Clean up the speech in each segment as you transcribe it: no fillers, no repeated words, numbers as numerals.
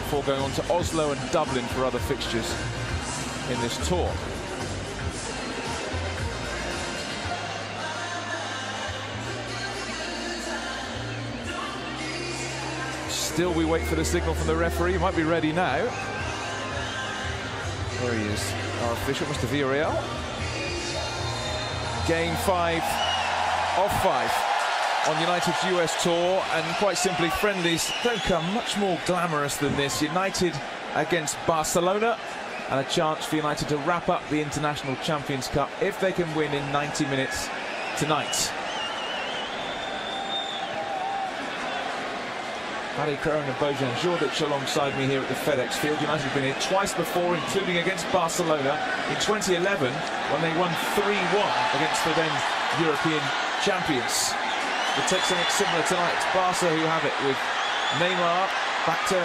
before going on to Oslo and Dublin for other fixtures in this tour. Still we wait for the signal from the referee. He might be ready now. There he is, our official, Mr. Villarreal. Game 5 of 5 on United's US tour, and quite simply, friendlies don't come much more glamorous than this. United against Barcelona, and a chance for United to wrap up the International Champions Cup if they can win in 90 minutes tonight. Harry Kroon and Bojan Djordjic alongside me here at the FedEx Field. United have been here twice before, including against Barcelona in 2011 when they won 3-1 against the then European champions. We'll take something similar tonight. It's Barca who have it, with Neymar back to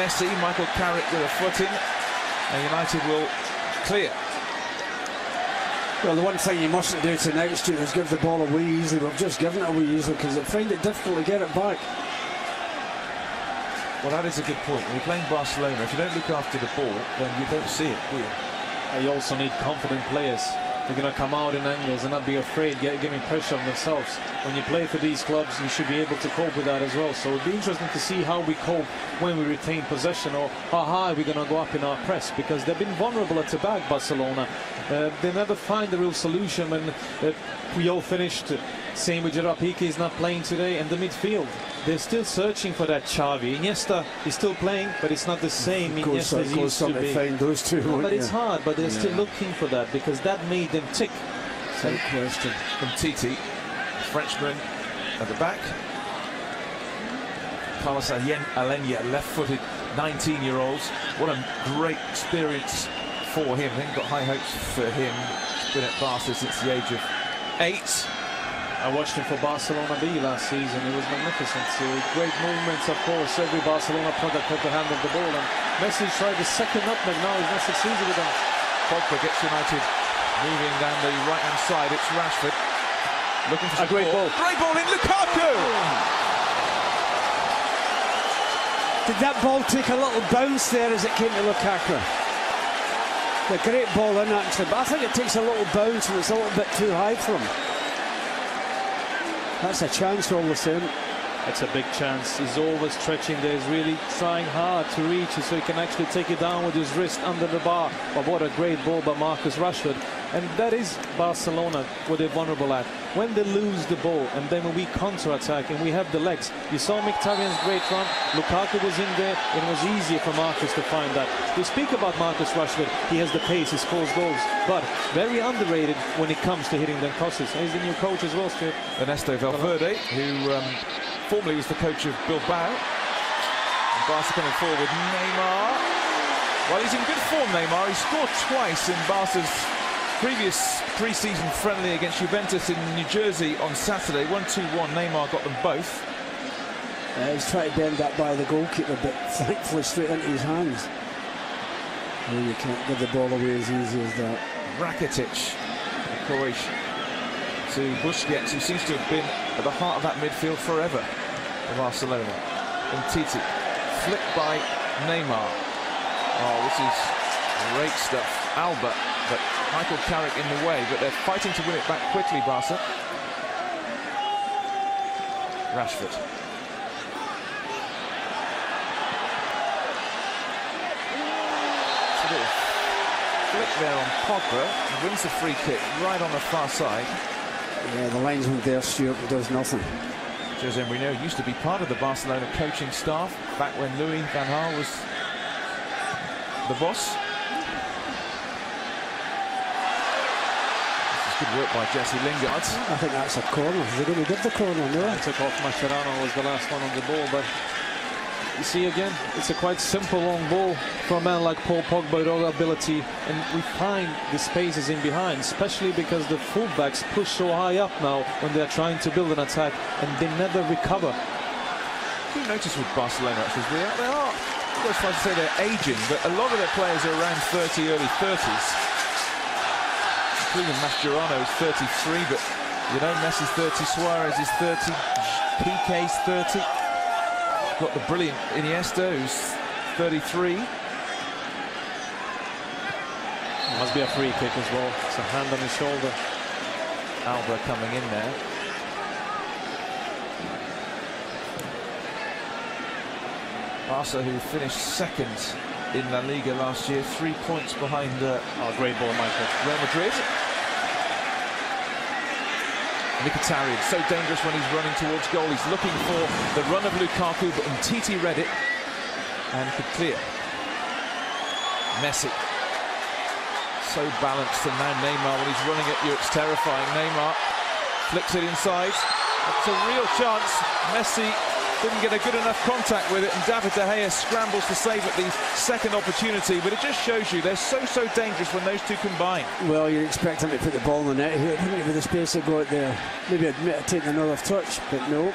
Messi, Michael Carrick with a foot in, and United will clear. Well, the one thing you mustn't do tonight, Stuart, is give the ball away easily. We've just given it away easily because they find it difficult to get it back. Well, that is a good point. When you're playing Barcelona, if you don't look after the ball, then you don't see it, do you? You also need confident players. They're going to come out in angles and not be afraid, giving pressure on themselves. When you play for these clubs, you should be able to cope with that as well. So it'll be interesting to see how we cope when we retain possession, or how high we're going to go up in our press, because they've been vulnerable at the back, Barcelona. They never find the real solution when we all finished. Same with Gerard Piqué is not playing today, and the midfield, they're still searching for that Xavi. Iniesta is still playing, but it's not the same Iniesta as he used to be. Find those two, but it's hard, but they're still looking for that, because that made them tick. Same question. From Titi, Frenchman at the back. Carlos Alenya, left-footed 19-year-olds. What a great experience for him. I think got high hopes for him. He's been at Barca since the age of 8. I watched him for Barcelona B last season. It was magnificent. Great movements, of course. Every Barcelona product had the hand of the ball. And Messi tried the second nutmeg. Now he's not succeeded with that. Pogba gets United moving down the right-hand side. It's Rashford looking for a great ball. Great ball in, Lukaku! Did that ball take a little bounce there as it came to Lukaku? A great ball in, actually, but I think it takes a little bounce and it's a little bit too high for him. That's a chance all the same. It's a big chance. He's always stretching there. He's really trying hard to reach it so he can actually take it down with his wrist under the bar. But what a great ball by Marcus Rashford. And that is Barcelona, what they're vulnerable at. When they lose the ball, and then when we counter-attack and we have the legs. You saw Mkhitaryan's great run. Lukaku was in there. It was easier for Marcus to find that. We speak about Marcus Rashford. He has the pace. He scores goals. But very underrated when it comes to hitting them crosses. He's the new coach as well, Stuart. Ernesto Valverde, who formerly was the coach of Bilbao. And Barca coming forward with Neymar. Well, he's in good form, Neymar. He scored twice in Barca's previous pre-season friendly against Juventus in New Jersey on Saturday. 1-2-1. Neymar got them both. He's trying to bend that by the goalkeeper, but thankfully straight into his hands. Well, you can't give the ball away as easy as that. Rakitic, Croatian, to Busquets, who seems to have been at the heart of that midfield forever for Barcelona. And Titi, flicked by Neymar. Oh, this is great stuff. Alba, but Michael Carrick in the way, but they're fighting to win it back quickly, Barca. Rashford. Sort of flick there on Pogba, wins the free kick right on the far side. Yeah, the linesman there, Stuart, does nothing. Jose Mourinho used to be part of the Barcelona coaching staff back when Louis van Gaal was the boss. This is good work by Jesse Lingard. I think that's a corner. They're going to give the corner now. I took off Mascherano, was the last one on the ball, but you see again, it's a quite simple long ball for a man like Paul Pogba with all ability, and we find the spaces in behind, especially because the fullbacks push so high up now when they're trying to build an attack, and they never recover. You notice with Barcelona, actually, they are, I was trying to say they're aging, but a lot of their players are around 30, early 30s. Including Mascherano, who's 33, but you know, Messi's 30, Suarez is 30, Piqué's 30. Got the brilliant Iniesta, who's 33. Must be a free kick as well. It's a hand on his shoulder. Alba coming in there. Barca, who finished second in La Liga last year, 3 points behind Great ball, Michael. Real Madrid. Mkhitaryan, so dangerous when he's running towards goal. He's looking for the run of Lukaku, but Umtiti read it and could clear. Messi. So balanced, and now Neymar, when he's running at you, it's terrifying. Neymar flicks it inside. It's a real chance. Messi didn't get a good enough contact with it, and David De Gea scrambles to save at the second opportunity. But it just shows you they're so dangerous when those two combine. Well, you'd expect him to put the ball in the net here, didn't you, with the space to go out there. Maybe admit to taking another touch, but no.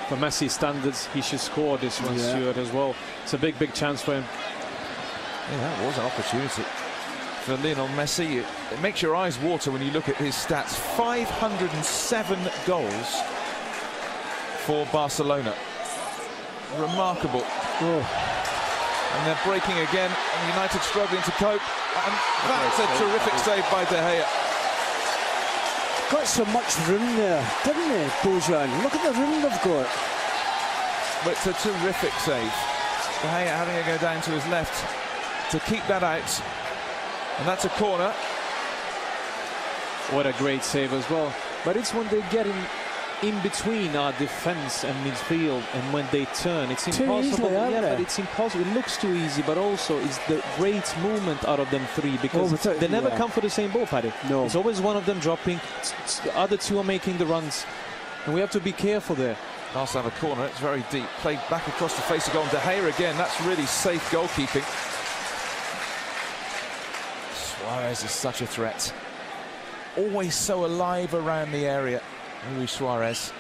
For Messi's standards, he should score this one, Stuart, as well. It's a big chance for him. Yeah, that was an opportunity for Lionel Messi. It makes your eyes water when you look at his stats. 507 goals for Barcelona. Remarkable. Oh. And they're breaking again, and United struggling to cope. And that's a terrific save by De Gea. Got so much room there, didn't they, Bojan? Look at the room they've got. But it's a terrific save. De Gea having to go down to his left to keep that out. And that's a corner. What a great save as well. But it's when they get in between our defense and midfield, and when they turn, it's impossible. Easily, but it's impossible. It looks too easy, but also it's the great movement out of them three, because they never come for the same ball, Paddy. No. It's always one of them dropping. The other two are making the runs, and we have to be careful there. Barca have a corner. It's very deep. Played back across the face of goal. De Gea again. That's really safe goalkeeping. Suarez is such a threat. Always so alive around the area. Luis Suarez.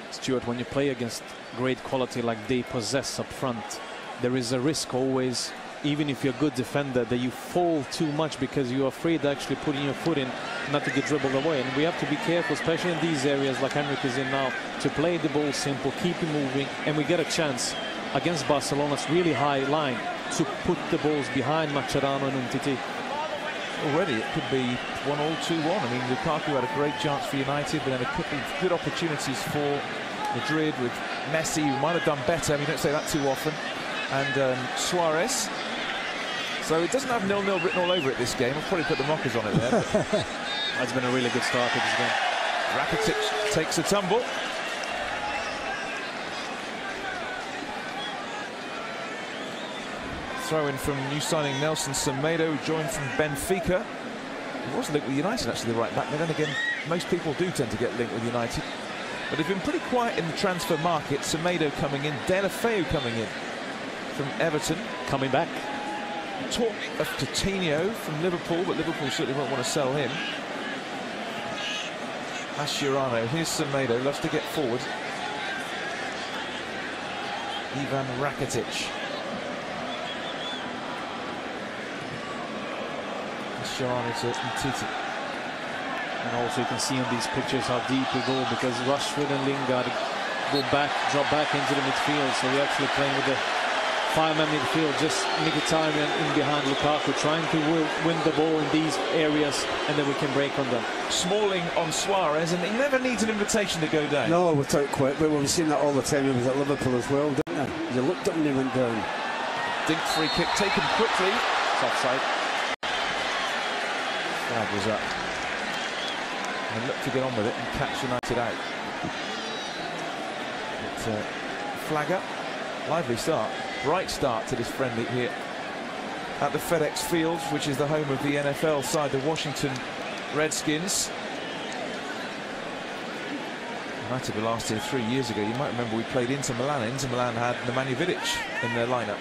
Stuart, when you play against great quality like they possess up front, there is a risk always, even if you're a good defender, that you fall too much because you're afraid of actually putting your foot in, not to get dribbled away. And we have to be careful, especially in these areas like Henrik is in now, to play the ball simple, keep it moving, and we get a chance against Barcelona's really high line to put the balls behind Mascherano and Umtiti. Already it could be 1-1, 2-1. I mean, Lukaku had a great chance for United, but then there could be good opportunities for Madrid with Messi, who might have done better. I mean, you don't say that too often. And Suarez. So it doesn't have 0-0 written all over it, this game. I'll probably put the mockers on it there. That's been a really good start to this game. Rakitic takes a tumble. Throw in from new signing Nelson Semedo, joined from Benfica. He was linked with United, actually, the right back. But then again, most people do tend to get linked with United. But they've been pretty quiet in the transfer market. Semedo coming in, Deulofeu coming in from Everton. Coming back. Talk of Coutinho from Liverpool, but Liverpool certainly won't want to sell him. Mascherano, here's Semedo, loves to get forward. Ivan Rakitic. Mascherano to Umtiti. And also you can see on these pictures how deep we go, because Rashford and Lingard go back, drop back into the midfield. So we're actually playing with the five-man midfield, just Mkhitaryan in behind Lukaku, trying to win the ball in these areas, and then we can break on them. Smalling on Suarez, and he never needs an invitation to go down. No, without quite, but we've seen that all the time. He was at Liverpool as well, didn't he? You looked up and he went down. Dink free kick taken quickly. It's offside. Flag was up. And looked to get on with it and catch United out. But, flag up. Lively start. Bright start to this friendly here at the FedEx Field, which is the home of the NFL side, the Washington Redskins. United were last here 3 years ago. You might remember we played Inter Milan. Inter Milan had Nemanja Vidic in their lineup.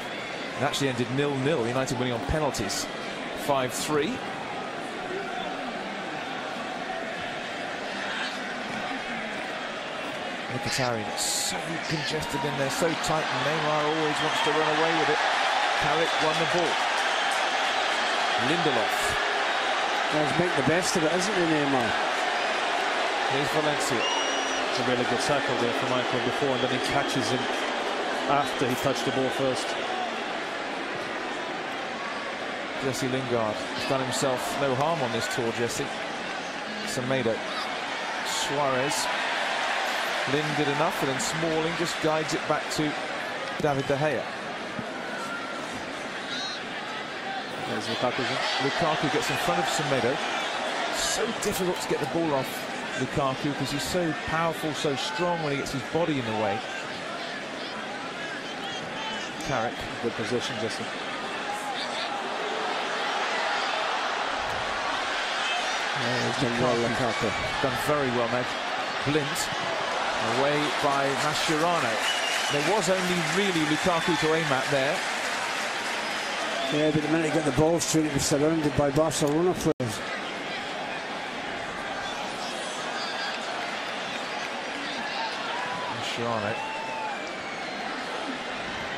It actually ended 0-0. United winning on penalties, 5-3. Mkhitaryan, so congested in there, so tight, and Neymar always wants to run away with it. Carrick won the ball. Lindelof. Let's make the best of it, isn't he, Neymar? Here's Valencia. A really good tackle there from Michael before, and then he catches him after he touched the ball first. Jesse Lingard has done himself no harm on this tour, Jesse. Semedo. Suarez. Lynn did enough, and then Smalling just guides it back to David De Gea. There's Lukaku. Lukaku gets in front of Semedo. So difficult to get the ball off Lukaku because he's so powerful, so strong when he gets his body in the way. Carrick. Good position, Jesse. He's done well, Lukaku. Done very well now. Blint away by Mascherano. There was only really Lukaku to aim at there. Yeah, but the minute he got the ball straight, he was surrounded by Barcelona players. Mascherano.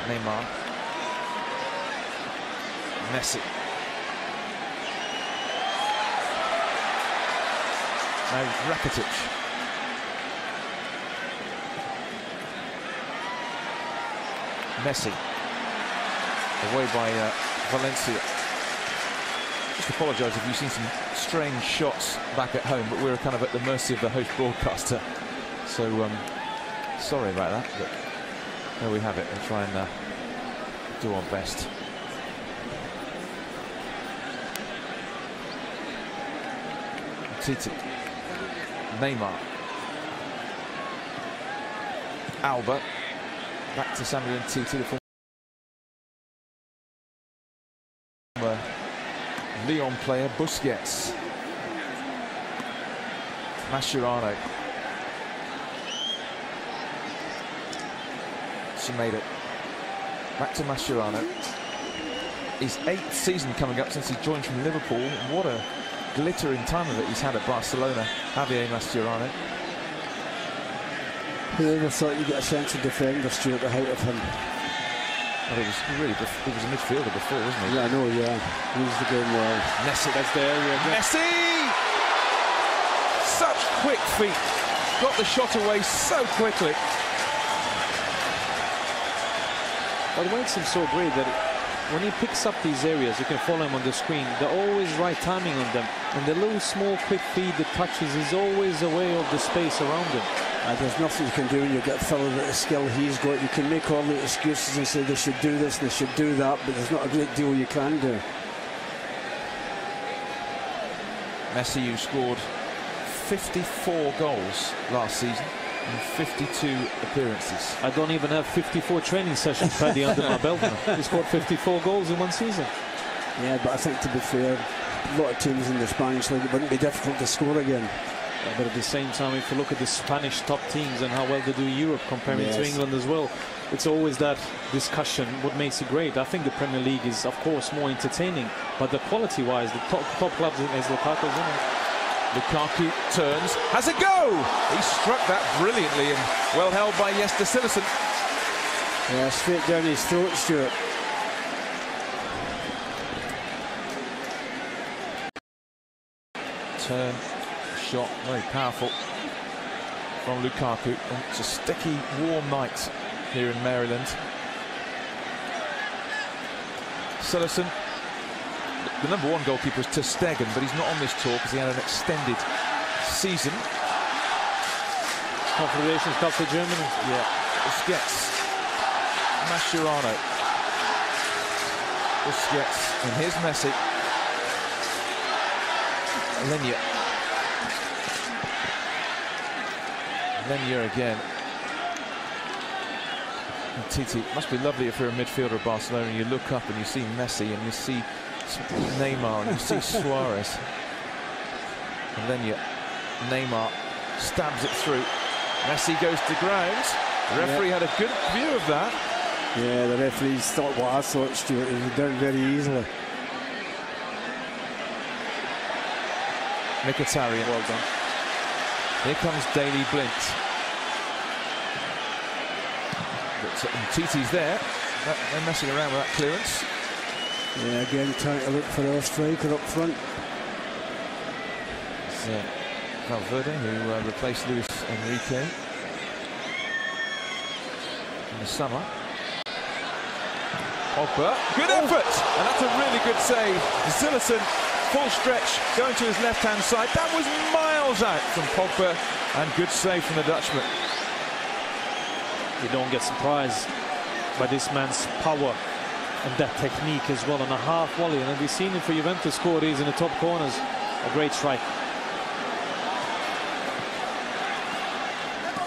Neymar. Messi. Now Rakitic. Messi. Away by Valencia. Just apologise if you've seen some strange shots back at home, but we're kind of at the mercy of the host broadcaster. So sorry about that, but there we have it. We'll try and do our best. Titi. Neymar. Alba. Back to Samuel Titi, the former Lyon player. Busquets. Mascherano. Semedo. Back to Mascherano. His 8th season coming up since he joined from Liverpool. What a glittering time of it he's had at Barcelona, Javier Mascherano. Whoever thought you'd get a central defender, Stuart, the height of him? Well, he was a midfielder before, wasn't he? Yeah, I know, yeah. He's the game well. Messi. That's the area. Messi! Such quick feet. Got the shot away so quickly. What makes him so great that when he picks up these areas, you can follow him on the screen, they're always right timing on them. And the little small quick feed that touches is always away of the space around him. There's nothing you can do when you get a fellow with the skill he's got. You can make all the excuses and say they should do this and they should do that, but there's not a great deal you can do. Messi, who scored 54 goals last season in 52 appearances. I don't even have 54 training sessions Paddy under my belt now. He scored 54 goals in one season. Yeah, but I think, to be fair, a lot of teams in the Spanish league, it wouldn't be difficult to score again. But at the same time, if you look at the Spanish top teams and how well they do in Europe comparing to England as well, it's always that discussion, what makes it great. I think the Premier League is, of course, more entertaining, but the quality-wise, the top clubs, as Lukaku's in it. Lukaku turns, has a go! He struck that brilliantly and well held by Jesper Cillessen. Yeah, straight down his throat, Stuart. Turn, shot, very powerful from Lukaku. It's a sticky, warm night here in Maryland. Cillessen, the #1 goalkeeper is ter Stegen, but he's not on this tour because he had an extended season. Confederations Cup for Germany. Yeah, Busquets, Mascherano, Busquets, and here's Messi. Lenya again. And Titi, it must be lovely if you're a midfielder at Barcelona and you look up and you see Messi and you see Neymar and you see Suarez. And Lenya, Neymar stabs it through. Messi goes to ground. The referee had a good view of that. Yeah, the referees thought what I thought, Stuart. He was down very easily. Mkhitaryan, well done. Here comes Daley Blint. But Titi's there. They're messing around with that clearance. Yeah, again trying to look for a striker up front. It's Valverde, who replaced Luis Enrique. the summer. Pogba, good effort, and that's a really good save. Zillison, full stretch, going to his left-hand side. That was miles out from Pogba, and good save from the Dutchman. You don't get surprised by this man's power and that technique as well on a half volley. And we've seen it for Juventus score these in the top corners. A great strike.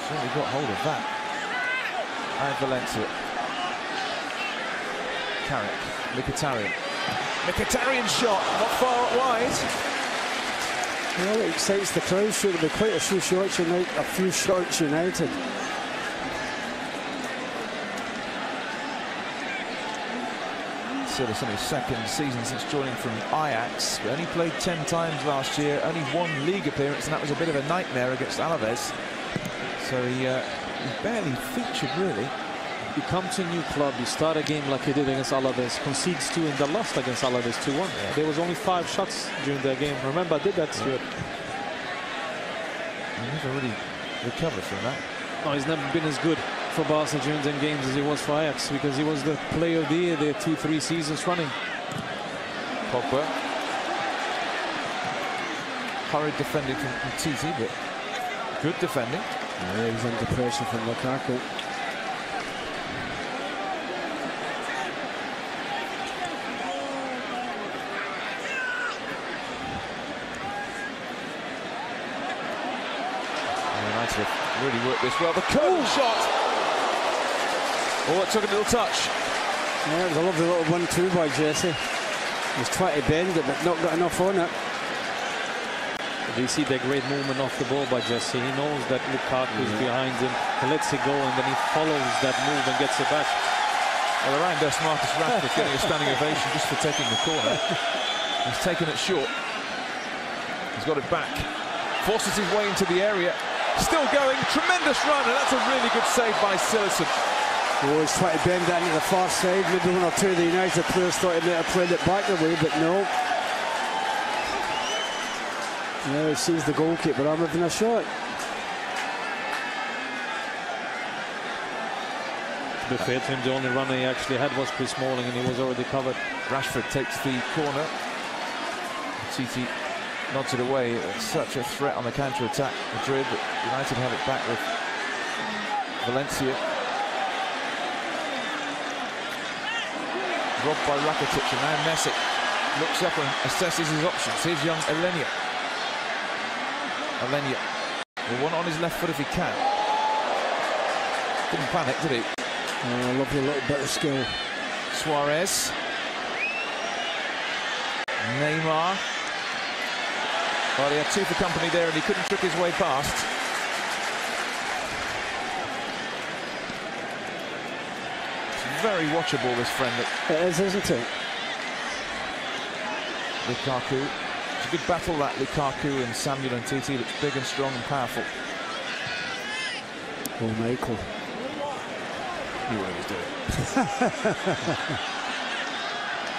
Certainly got hold of that. And Valencia. Carrick, Mkhitaryan. Mkhitaryan shot, not far wide. Well, it excites the crowd, so there'll be quite a few shots United. Silas in his second season since joining from Ajax. He only played 10 times last year, only one league appearance, and that was a bit of a nightmare against Alaves. So he barely featured, really. You come to a new club, you start a game like he did against Alaves, concedes 2 and they lost against Alaves 2-1. Yeah. There was only 5 shots during their game. Remember, I did that to it. He never really recovered from that. No, he's never been as good for Barca during them games as he was for Ajax, because he was the player of the year there 2-3 seasons running. Pogba. Hurried defending from Titi, but good defending. Yeah, he's under pressure from Lukaku. United have really worked this well. The curl shot. Oh, it took a little touch. Yeah, it was a lovely little 1-2 by Jesse. He was trying to bend it, but not got enough on it. You see that great movement off the ball by Jesse. He knows that Lukaku is behind him. He lets it go, and then he follows that move and gets it back. Well, around us, Marcus Rashford getting a standing ovation just for taking the corner. He's taken it short. He's got it back. Forces his way into the area. Still going. Tremendous run, and that's a really good save by Zillison. Always trying to bend that into the far side. Maybe one or two of the United players thought he might have played it back the way, but no. Yeah, he sees the goalkeeper having a shot. To be fair to him, the only runner he actually had was Chris Smalling, and he was already covered. Rashford takes the corner. Titi nods it away. It's such a threat on the counter-attack. Madrid, but United have it back with Valencia. Robbed by Rakitic, and now Messi looks up and assesses his options. Here's young Elenia. Elenia will want on his left foot if he can. Didn't panic, did he? Oh, lovely little bit of skill. Suarez. Neymar. Well, he had 2 for company there, and he couldn't trick his way past. It's very watchable, this friendly. It is, isn't it? Lukaku. It's a good battle, that Lukaku and Samuel and Titi. Looks big and strong and powerful. Oh, Michael. Knew what he was doing.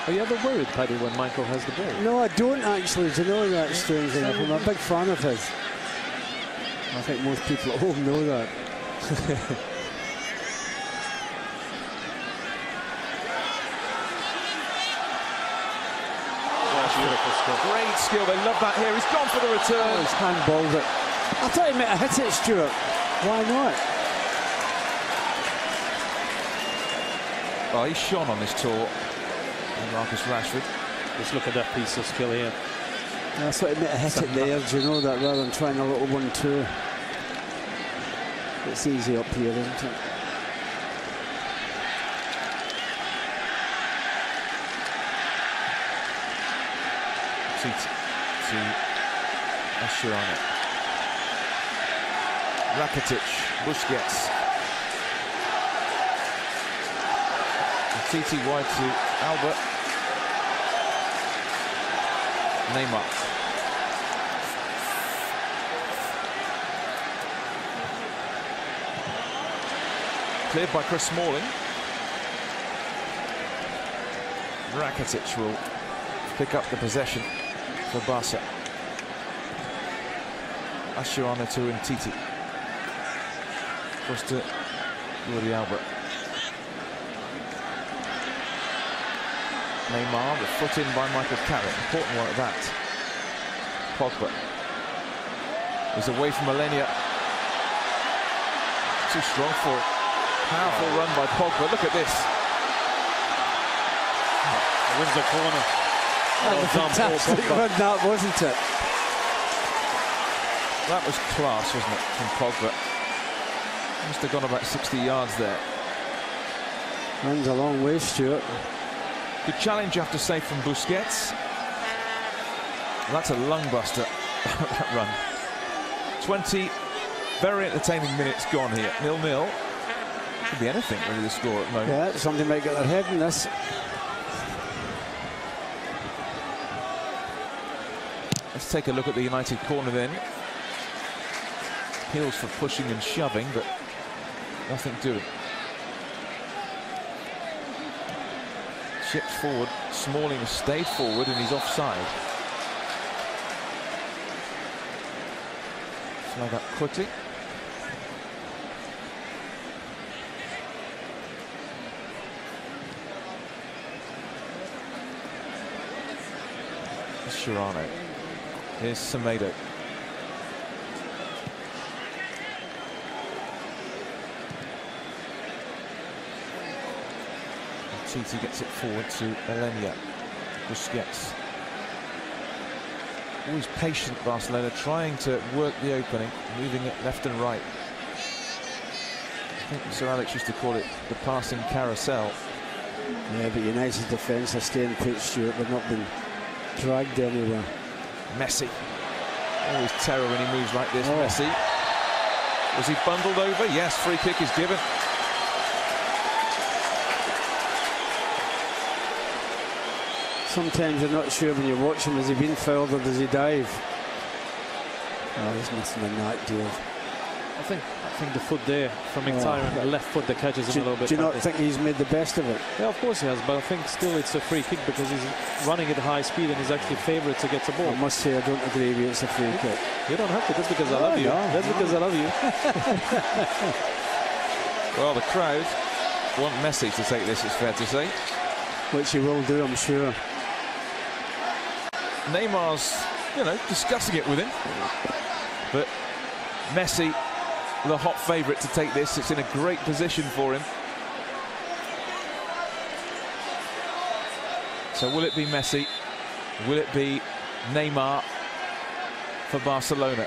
Are you ever worried, Paddy, when Michael has the ball? No, I don't actually. Do you know that, strangely enough? I'm a big fan of his. I think most people at home know that. Great skill, they love that here. He's gone for the return. Oh, he's handballed it. I thought he might have hit it, Stuart. Why not? Oh, he's shone on this tour. Marcus Rashford. Just look at that piece of skill here. I thought he might have hit it there, do you know that, rather than trying a little 1-2. It's easy up here, isn't it? To Mascherano. Rakitic, Busquets. Titi wide to Albert. Neymar. Cleared by Chris Smalling. Rakitic will pick up the possession for Barca. Mascherano to Titi. Across to Jordi Albert. Neymar, the foot in by Michael Carrick. Important one at that. Pogba is away from Alenia. Too strong for it. Powerful run by Pogba. Look at this. Wins the corner. That was fantastic run, that, wasn't it? That was class, wasn't it, from Pogba? Must have gone about 60 yards there. Runs a long way, Stuart. Good challenge, you have to say, from Busquets. That's a lung buster, that run. 20 very entertaining minutes gone here. 0-0. Could be anything, really, the score at the moment. Yeah, somebody might get their head in this. Let's take a look at the United corner then. Appeals for pushing and shoving, but nothing doing. Chipped forward. Smalling has stayed forward and he's offside. Flag up quickly. Sherrano. Here's Semedo. Titi gets it forward to Alenia. Busquets. Always patient, Barcelona, trying to work the opening, moving it left and right. I think Sir Alex used to call it the passing carousel. Yeah, but United's defence are staying put, Stuart. They've not been dragged anywhere. Messi. Always terror when he moves like this. Messi. Was he bundled over? Yes, free kick is given. Sometimes you're not sure when you watch him, has he been fouled or does he dive? Oh, there's nothing in that deal. I think the foot there from Mkhitaryan, the left foot that catches him a little bit. Do you not think he's made the best of it? Yeah, of course he has, but I think still it's a free kick because he's running at high speed and he's actually favourite to get the ball. I must say I don't agree with you, it's a free kick. You don't have to, that's because I love you. That's because I love you. Well, the crowd want Messi to take this, it's fair to say. Which he will do, I'm sure. Neymar's, you know, discussing it with him. But Messi, the hot favourite to take this. It's in a great position for him. So will it be Messi? Will it be Neymar for Barcelona?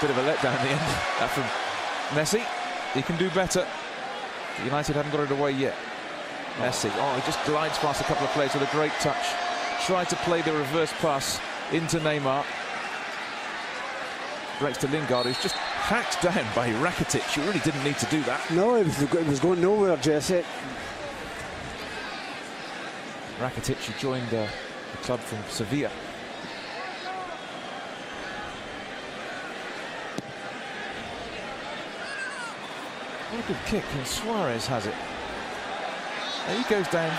Bit of a letdown in the end. That from Messi. He can do better. United haven't got it away yet. Messi. Oh, he just glides past a couple of players with a great touch. Tried to play the reverse pass into Neymar. Breaks to Lingard, who's just hacked down by Rakitic. You really didn't need to do that. No, it was going nowhere, Jesse. Rakitic, who joined the club from Sevilla. What a good kick, and Suarez has it. And he goes down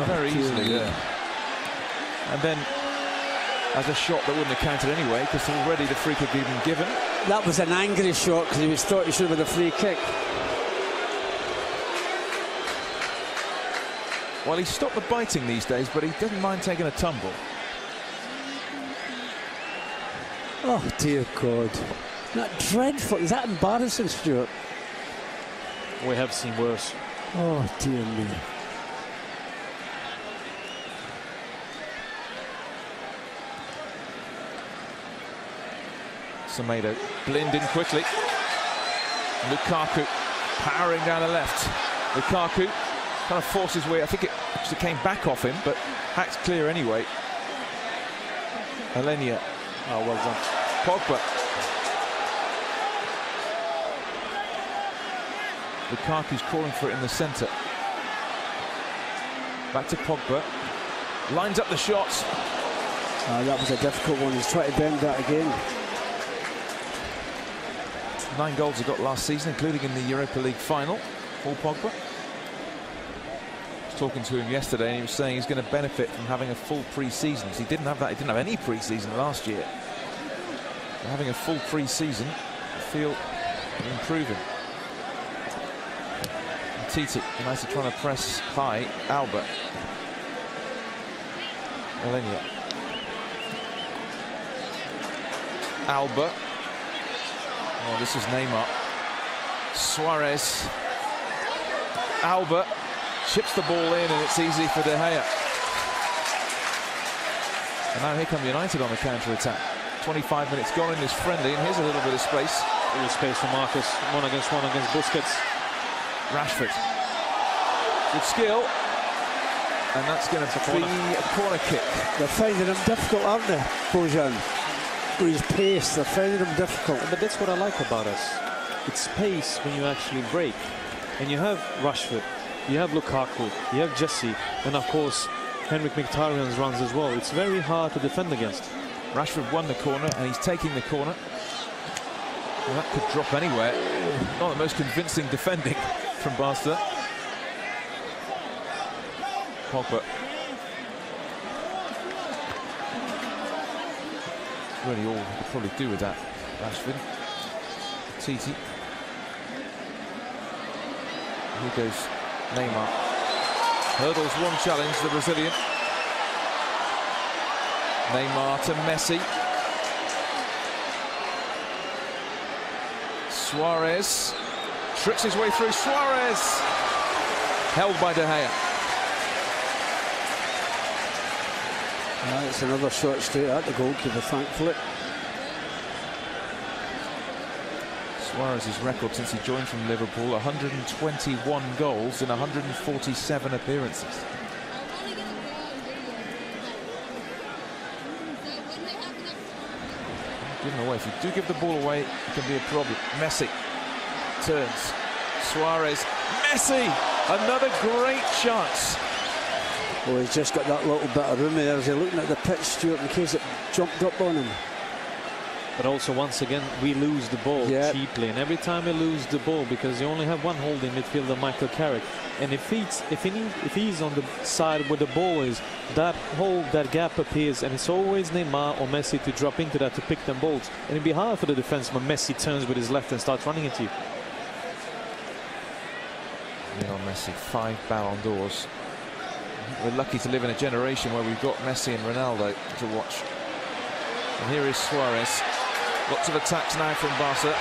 very easily there. And then has a shot that wouldn't have counted anyway, because already the free kick had been given. That was an angry shot, because he thought he should have had a free kick. Well, he's stopped the biting these days, but he doesn't mind taking a tumble. Oh, dear God. That dreadful. Is that embarrassing, Stuart? We have seen worse. Oh, dear me. Semedo blend in quickly. Lukaku powering down the left. Lukaku kind of forced his way. I think it actually came back off him, but hacked clear anyway. Alenia. Oh, well done. Pogba. Lukaku's calling for it in the centre. Back to Pogba. Lines up the shots. That was a difficult one. He's trying to bend that again. 9 goals he got last season, including in the Europa League final. Paul Pogba. I was talking to him yesterday, and he was saying he's going to benefit from having a full pre-season. He didn't have that. He didn't have any pre-season last year. And having a full pre-season, I feel improving. And Titi, United trying to press high. Alba. Alenia. Alba. Oh, this is Neymar. Suarez. Alba chips the ball in, and it's easy for De Gea. And now here come United on the counter-attack. 25 minutes gone in this friendly, and here's a little bit of space. A little space for Marcus. 1 against 1 against Busquets. Rashford. Good skill. And that's going to be a corner kick. They're finding him difficult, aren't they, Bojan? With his pace, they're finding him difficult. But that's what I like about us. It's pace when you actually break. And you have Rashford, you have Lukaku, you have Jesse, and of course Henrik Mkhitaryan's runs as well. It's very hard to defend against. Rashford won the corner, and he's taking the corner. Well, that could drop anywhere. Not the most convincing defending from Barca. Pogba. Really all he could probably do with that. Rashford. Titi. Here goes Neymar. Hurdles one challenge, the Brazilian. Neymar to Messi. Suarez tricks his way through. Suarez held by De Gea. It's another shot straight at the goalkeeper, thankfully. Suarez's record since he joined from Liverpool: 121 goals in 147 appearances. Given away. If you do give the ball away, it can be a problem. Messi turns. Suarez. Messi! Another great chance. Well, he's just got that little bit of room there. Is he looking at the pitch, Stuart, in case it jumped up on him? But also, once again, we lose the ball cheaply. And every time we lose the ball, because you only have one holding midfielder, Michael Carrick. And if he's on the side where the ball is, that gap appears, and it's always Neymar or Messi to drop into that to pick them balls. And it'd be hard for the defense when Messi turns with his left and starts running into you. Lionel Messi, 5 Ballon d'Ors. We're lucky to live in a generation where we've got Messi and Ronaldo to watch. And here is Suarez. Lots of attacks now from Barca.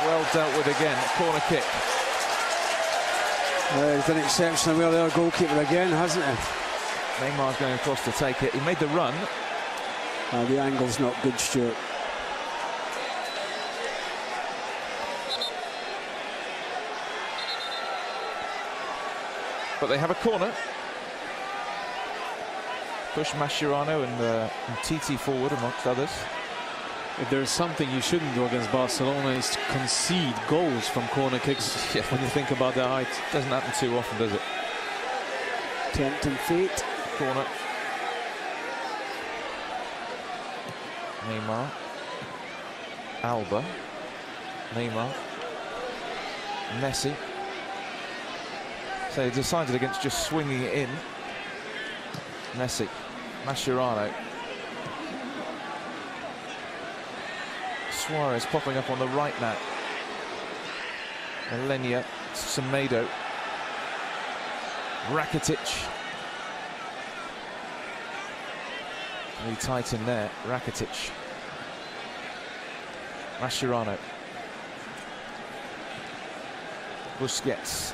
Well dealt with again. Corner kick. He's done exceptionally well there, goalkeeper again, hasn't he? Neymar's going across to take it. He made the run. The angle's not good, Stuart. But they have a corner. Push Mascherano and Titi forward, amongst others. If there's something you shouldn't do against Barcelona, is to concede goals from corner kicks. When you think about their height. Doesn't happen too often, does it? Tempting fate. Corner. Neymar. Alba. Neymar. Messi. So he decided against just swinging it in. Messi. Mascherano. Suarez popping up on the right now. Alenia. Semedo. Rakitic. Really tight in there. Rakitic. Mascherano. Busquets.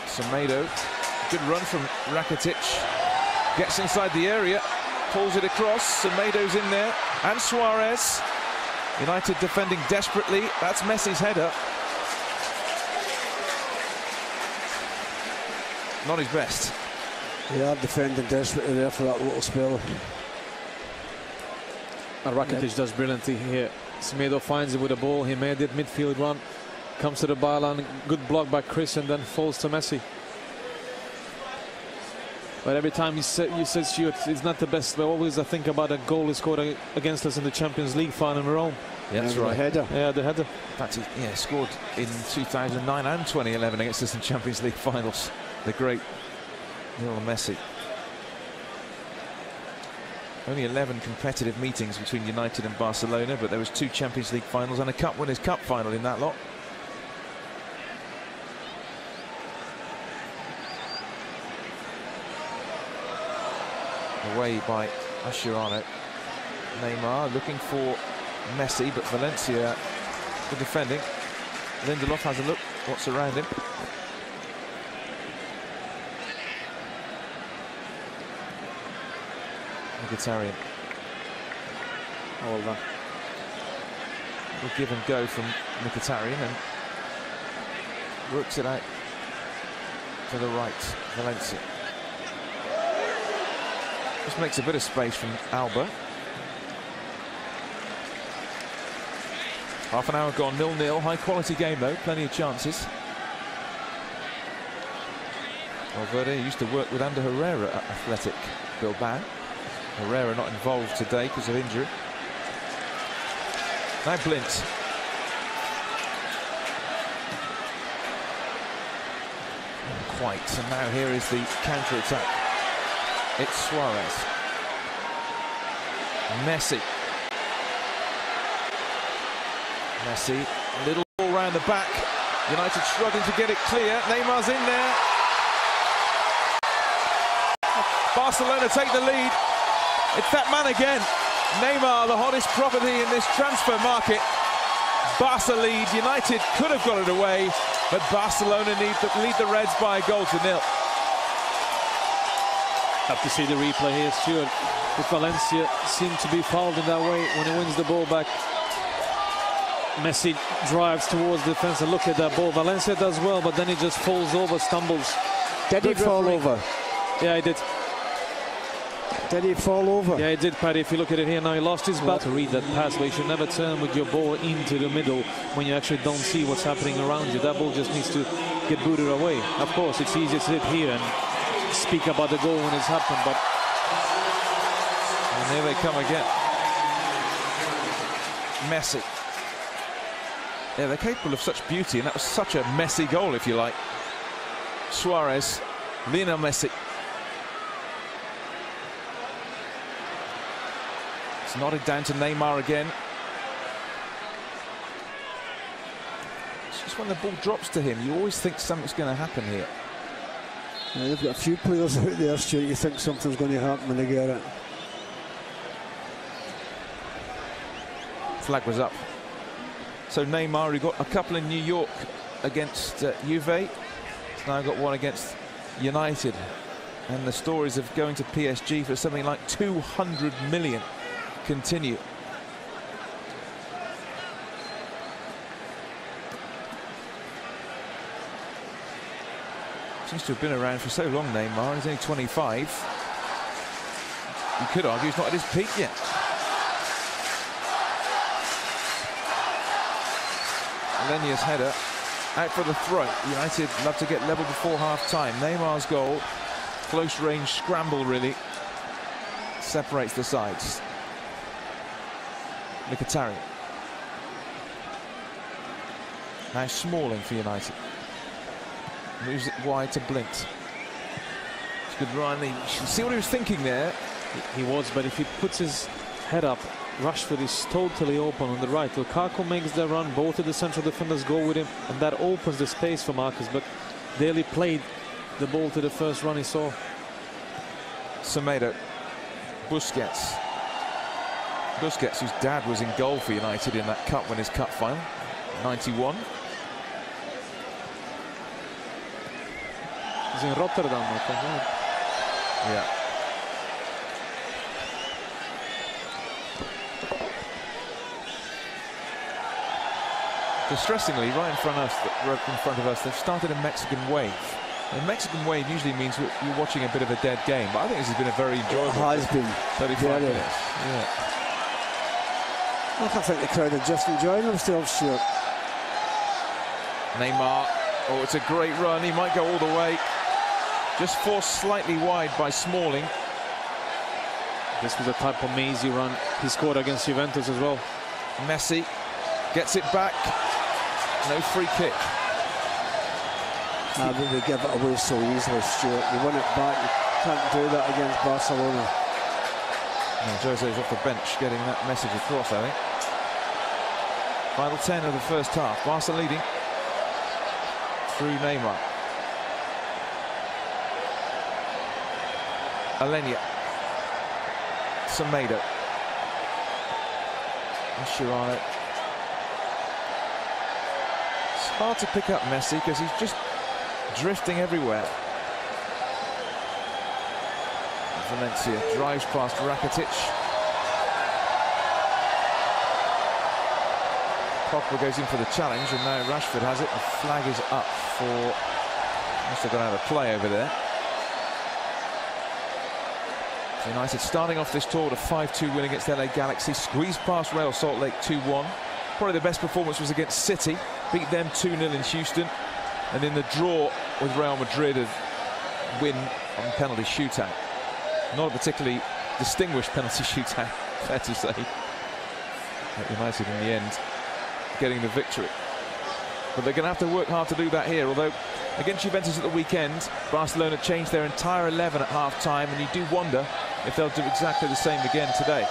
Semedo. Good run from Rakitic. Gets inside the area. Pulls it across. Semedo's in there. And Suarez. United defending desperately. That's Messi's header. Not his best. They are defending desperately there for that little spell. Rakitic does brilliantly here. Semedo finds it with the ball. He made it midfield run. Comes to the byline. Good block by Chris and then falls to Messi. But every time you said Stuart, it's not the best. But always I think about a goal he scored against us in the Champions League final in Rome. Yeah, that's right. The header. Yeah, the header. In fact, he scored in 2009 and 2011 against us in Champions League finals. The great Lionel Messi. Only 11 competitive meetings between United and Barcelona, but there was 2 Champions League finals and a Cup Winners' Cup final in that lot. away by Mascherano. Neymar looking for Messi, but Valencia the defending. Lindelof has a look what's around him. Mkhitaryan. Oliver. Will give and go from Mkhitaryan and works it out to the right. Valencia. Just makes a bit of space from Alba. Half an hour gone, 0-0. High quality game though, plenty of chances. Valverde used to work with Ander Herrera at Athletic Bilbao. Herrera not involved today because of injury. Now Blint. Not quite, and now here is the counter-attack. It's Suarez. Messi. Messi, little ball round the back. United struggling to get it clear. Neymar's in there. Barcelona take the lead. It's that man again. Neymar, the hottest property in this transfer market. Barca lead. United could have got it away, but Barcelona lead the Reds by a goal to nil. Have to see the replay here, Stuart. If Valencia seemed to be fouled in that way when he wins the ball back. Messi drives towards the defense and look at that ball. Valencia does well, but then he just falls over, stumbles. Did he fall over? Yeah, he did. Did he fall over? Yeah, he did, Paddy. If you look at it here now, he lost his bat to read that pass, but you should never turn with your ball into the middle when you actually don't see what's happening around you. That ball just needs to get booted away. Of course, it's easy to sit here and speak about the goal when it's happened, but... And here they come again. Messi. Yeah, they're capable of such beauty, and that was such a messy goal, if you like. Suarez, Lionel Messi. It's nodded down to Neymar again. It's just when the ball drops to him, you always think something's going to happen here. Yeah, they've got a few players out there, Stuart. You think something's going to happen when they get it. Flag was up. So Neymar, he got a couple in New York against Juve. He's now got one against United. And the stories of going to PSG for something like 200 million continue. Seems to have been around for so long, Neymar. He's only 25. You could argue he's not at his peak yet. Alenia's header out for the throat. United love to get level before half-time. Neymar's goal, close range scramble really, separates the sides. Mkhitaryan. Now Smalling for United. Moves it wide to Blint. It's good run. You can see what he was thinking there. He was, but if he puts his head up, Rashford is totally open on the right. Lukaku makes the run, both of the central defenders go with him, and that opens the space for Marcus, but Daly played the ball to the first run he saw. Semedo. Busquets. Busquets, whose dad was in goal for United in that Cup Winners' Cup final, 91. He's in Rotterdam, I think. Yeah. Distressingly, right in front of us, they've started a Mexican wave. A Mexican wave usually means you're watching a bit of a dead game, but I think this has been a very enjoyable. It has been 35 minutes. Yeah. Look, I think the crowd are just enjoying themselves, Stuart. Neymar, oh, it's a great run. He might go all the way. Just forced slightly wide by Smalling. This was a type of mazy run he scored against Juventus as well. Messi gets it back. No free kick. But they give it away so easily, Stuart. You win it back, you can't do that against Barcelona. And Jose's off the bench getting that message across, I think. Final 10 of the first half. Barca leading through Neymar. Alenia. Semedo. Mascherano. It's hard to pick up Messi because he's just drifting everywhere. Valencia drives past Rakitic. Pogba goes in for the challenge, and now Rashford has it. The flag is up for... Must have gone out of play over there. United starting off this tour with a 5-2 win against LA Galaxy. Squeezed past Real Salt Lake 2-1. Probably the best performance was against City. Beat them 2-0 in Houston. And in the draw with Real Madrid, a win on penalty shootout. Not a particularly distinguished penalty shootout, fair to say. But United in the end getting the victory. But they're going to have to work hard to do that here, although against Juventus at the weekend, Barcelona changed their entire 11 at half-time, and you do wonder if they'll do exactly the same again today.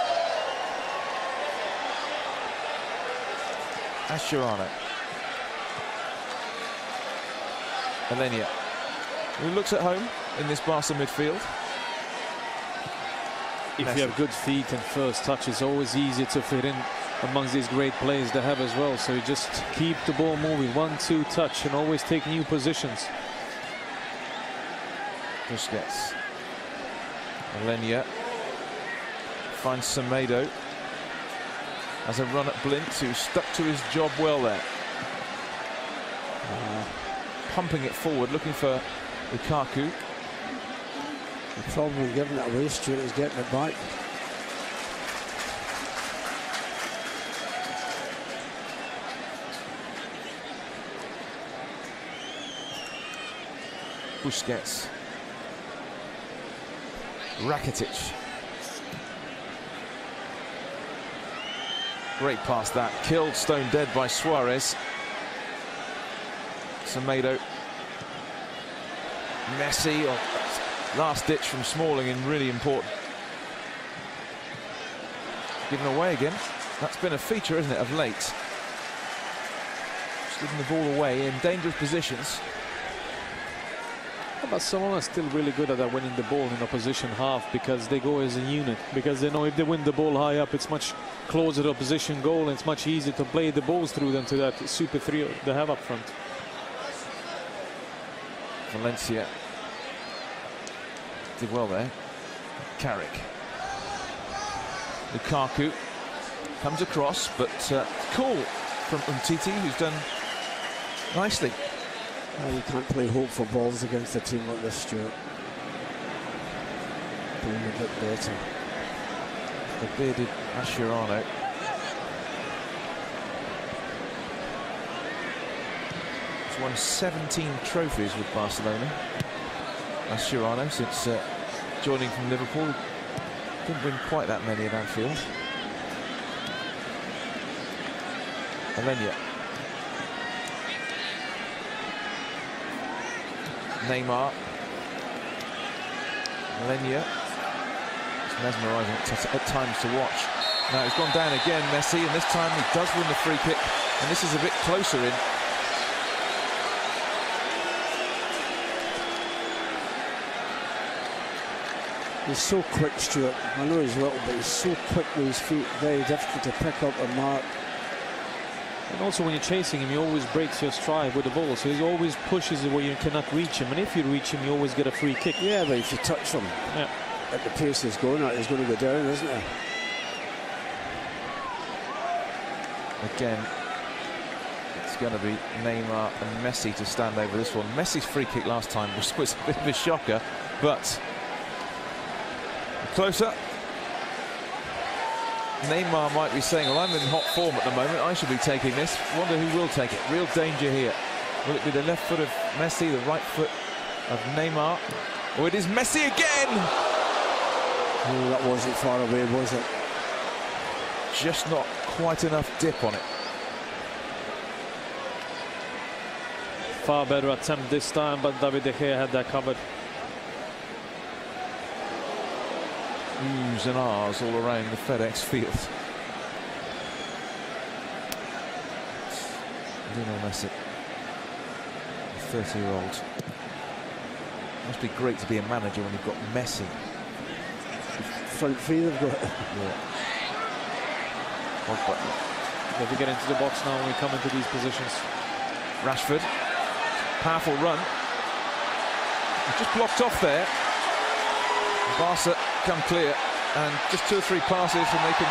Mascherano. Alenia, who looks at home in this Barca midfield. If you have good feet and first touch, it's always easy to fit in amongst these great players they have as well. So you just keep the ball moving, 1-2 touch, and always take new positions. Busquets. Alenia finds Semedo. Has a run at Blint, who stuck to his job well there. Pumping it forward, looking for Lukaku. The problem with giving it away, Stuart, is getting it back. Busquets. Rakitic. Great pass that. Killed stone dead by Suarez. Semedo. Messi. Oh, last ditch from Smalling and really important. Given away again. That's been a feature, isn't it, of late? Just giving the ball away in dangerous positions. Barcelona is still really good at that, winning the ball in opposition half, because they go as a unit, because they know if they win the ball high up, it's much closer to opposition goal, and it's much easier to play the balls through than to that super trio they have up front. Valencia did well there. Carrick. Lukaku comes across, but cool from Umtiti, who's done nicely. You can't play hopeful balls against a team like this, Stuart. Doing a bit better. The bearded Mascherano. He's won 17 trophies with Barcelona. Mascherano, since joining from Liverpool, didn't win quite that many at Anfield. Alenia. Neymar. Alenia. It's mesmerising at times to watch. Now he's gone down again, Messi, and this time he does win the free kick, and this is a bit closer in. He's so quick, Stuart. I know he's little, but he's so quick with his feet. Very difficult to pick up and mark. And also when you're chasing him, he always breaks your stride with the ball, so he always pushes it where you cannot reach him, and if you reach him, you always get a free kick. Yeah, but if you touch him at the pace he's going at, he's going to go down, isn't he? Again, it's going to be Neymar and Messi to stand over this one. Messi's free kick last time was a bit of a shocker, but closer. Neymar might be saying, well, I'm in hot form at the moment, I should be taking this. Wonder who will take it. Real danger here. Will it be the left foot of Messi, the right foot of Neymar? Oh, it is Messi again! Oh, that wasn't far away, was it? Just not quite enough dip on it. Far better attempt this time, but David De Gea had that covered. Oohs and ahs all around the FedEx field. Lionel Messi, a 30-year-old. Must be great to be a manager when you've got Messi front three they've got. If we get into the box now when we come into these positions. Rashford, powerful run. Just blocked off there. Barca come clear, and just 2 or 3 passes and they can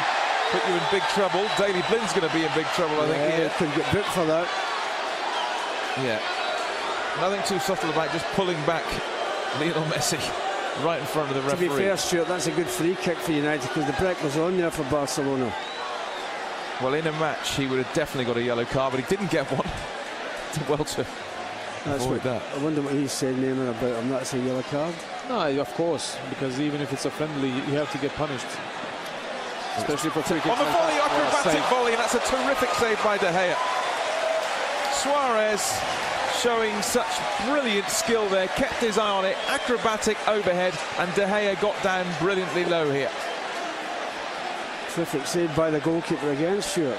put you in big trouble. Daley Blind's going to be in big trouble, I think. Yeah, could get booked for that. Yeah. Nothing too subtle about just pulling back Lionel Messi right in front of the referee. To be fair, Stuart, that's a good free kick for United because the break was on there for Barcelona. Well, in a match, he would have definitely got a yellow card, but he didn't get one. Well, to avoid that. I wonder what he's saying, Neymar, about him. That's a yellow card. No, of course, because even if it's a friendly, you have to get punished. Especially for free kicks. On the volley, acrobatic volley, and that's a terrific save by De Gea. Suarez showing such brilliant skill there, kept his eye on it, acrobatic overhead, and De Gea got down brilliantly low here. Terrific save by the goalkeeper again, Stuart.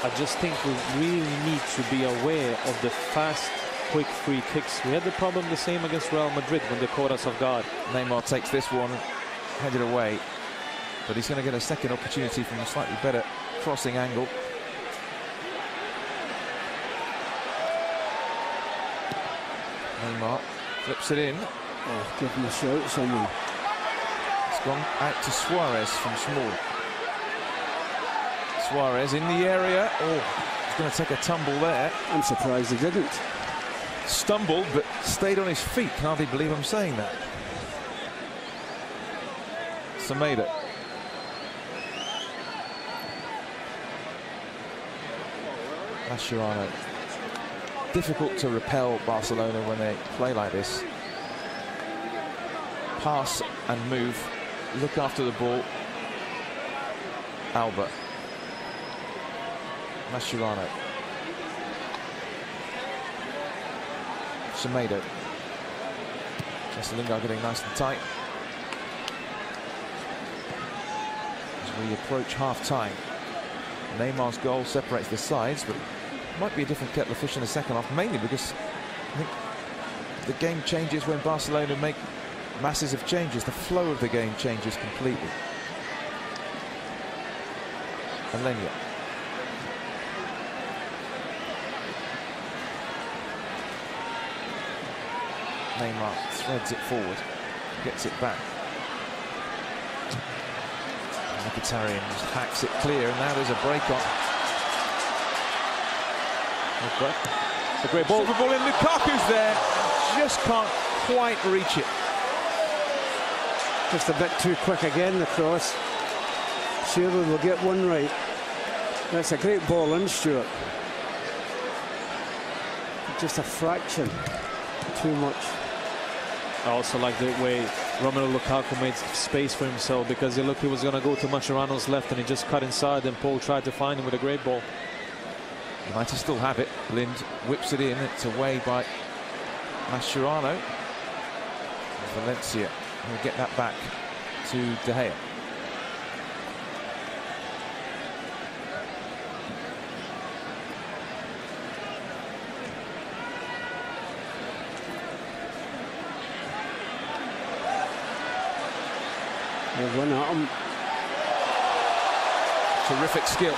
I just think we really need to be aware of the fast, quick free kicks. We had the problem the same against Real Madrid when they caught us off guard. Neymar takes this one, headed away, but he's going to get a second opportunity from a slightly better crossing angle. Neymar flips it in. Oh, give him a shout, someone. It's gone out to Suarez from small. Suarez in the area. Oh, he's going to take a tumble there. I'm surprised he didn't. Stumbled, but stayed on his feet. Can hardly believe I'm saying that. Semedo. Mascherano. Difficult to repel Barcelona when they play like this. Pass and move. Look after the ball. Alba. Mascherano. Semedo. Jesse Lingard getting nice and tight. As we approach half-time. Neymar's goal separates the sides, but might be a different kettle of fish in the second half, mainly because I think the game changes when Barcelona make masses of changes. The flow of the game changes completely. Alenia. Neymar threads it forward, gets it back. Mkhitaryan just hacks it clear, and now there's a break on. Okay. A great ball. Super ball in, Lukaku's there, just can't quite reach it. Just a bit too quick again, the cross. Surely we'll get one right. That's a great ball in, Stuart. Just a fraction too much. I also like the way Romelu Lukaku made space for himself, because he looked he was going to go to Mascherano's left and he just cut inside, and Paul tried to find him with a great ball. United still have it. Blind whips it in. It's away by Mascherano. Valencia will get that back to De Gea. They've run at him. Terrific skill.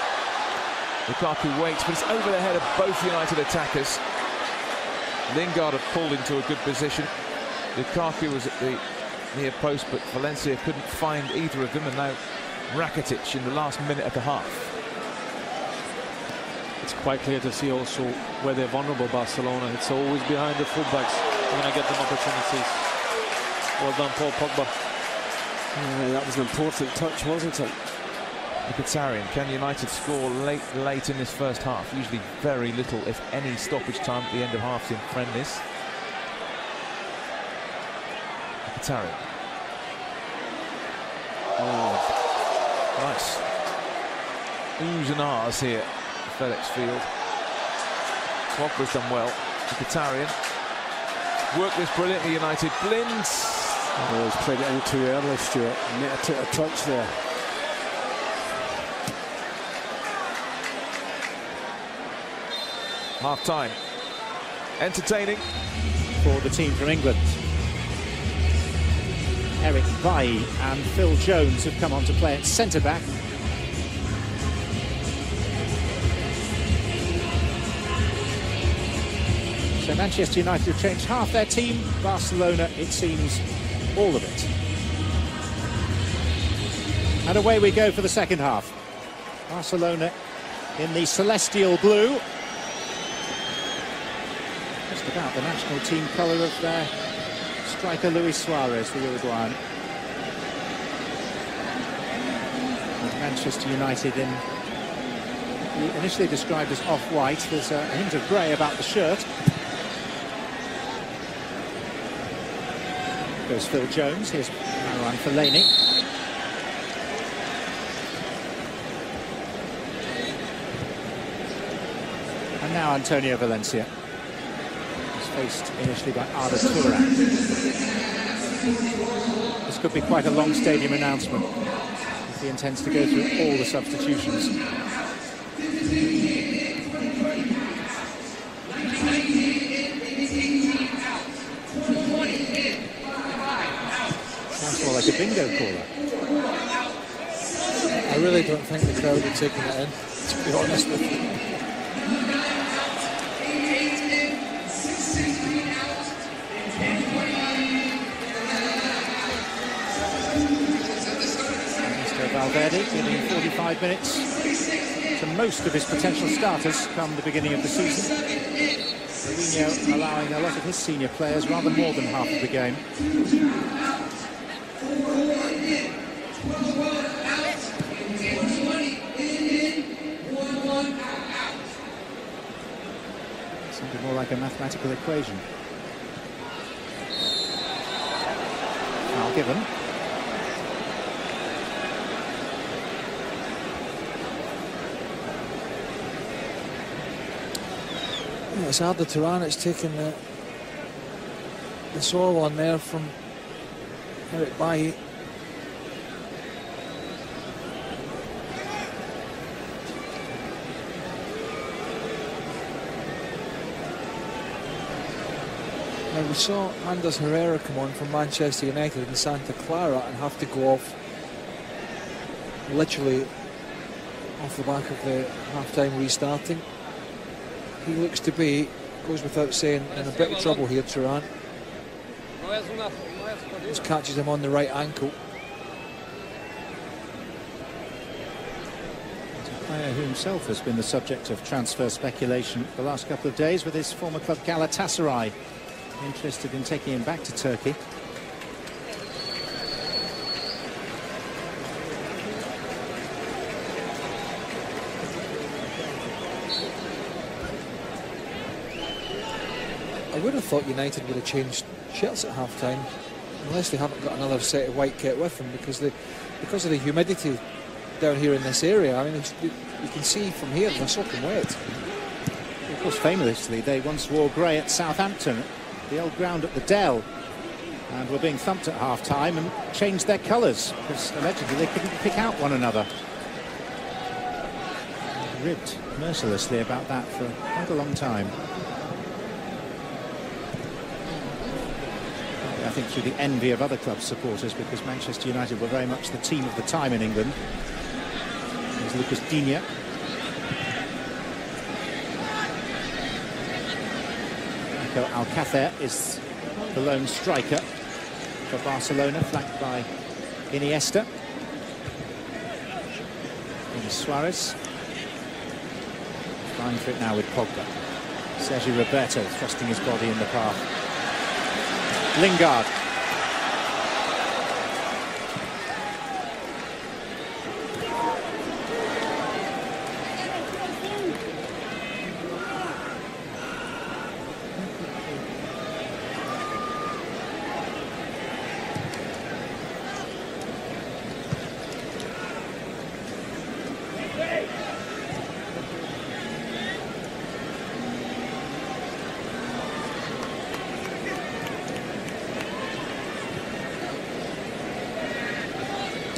Lukaku waits, but it's over the head of both United attackers. Lingard had pulled into a good position. Lukaku was at the near post, but Valencia couldn't find either of them, and now Rakitic in the last minute of the half. It's quite clear to see also where they're vulnerable, Barcelona. It's always behind the fullbacks. They're going to get them opportunities. Well done, Paul Pogba. That was an important touch, wasn't it? Mkhitaryan, can United score late in this first half? Usually very little, if any, stoppage time at the end of halves in friendlies. Mkhitaryan. Oh, nice. Oohs and ahs here at FedEx Field. Pogba's done well. Mkhitaryan worked this brilliantly, United. Blind. Oh, he's played it in too early, Stuart. He took a touch there. Half-time. Entertaining for the team from England. Eric Bailly and Phil Jones have come on to play at centre-back. So Manchester United have changed half their team. Barcelona, it seems, all of it. And away we go for the second half. Barcelona in the celestial blue. Just about the national team colour of their striker Luis Suarez, the Uruguayan. And Manchester United in initially described as off-white. There's a hint of grey about the shirt. Goes Phil Jones, here's Marouane Fellaini. And now Antonio Valencia. He's faced initially by Arda Turan. This could be quite a long stadium announcement if he intends to go through all the substitutions. Sounds more like a bingo caller. I really don't think the crowd are taking it in, to be honest with you. Mr. Valverde giving 45 minutes to most of his potential starters come the beginning of the season. Mourinho allowing a lot of his senior players rather more than half of the game. Something more like a mathematical equation. Foul given. Yeah, it's Arda Turan. It's taken the sore one there from Eric Bailly. Now we saw Anders Herrera come on from Manchester United in Santa Clara and have to go off literally off the back of the half-time restarting. He looks to be, goes without saying, in a bit of trouble here, Turan. Just catches him on the right ankle. A player who himself has been the subject of transfer speculation the last couple of days with his former club Galatasaray. Interested in taking him back to Turkey. I would have thought United would have changed shirts at half-time, unless they haven't got another set of white kit with them, because of the humidity down here in this area. I mean, you can see from here they're soaking wet. Of course, famously, they once wore grey at Southampton, the old ground at the Dell, and were being thumped at half-time and changed their colours because allegedly they couldn't pick out one another. Ribbed mercilessly about that for quite a long time. I think through the envy of other club supporters, because Manchester United were very much the team of the time in England. There's Lucas Digne. Nico Alcácer is the lone striker for Barcelona, flanked by Iniesta. And Suarez. Flying for it now with Pogba. Sergio Roberto thrusting his body in the path. Lingard.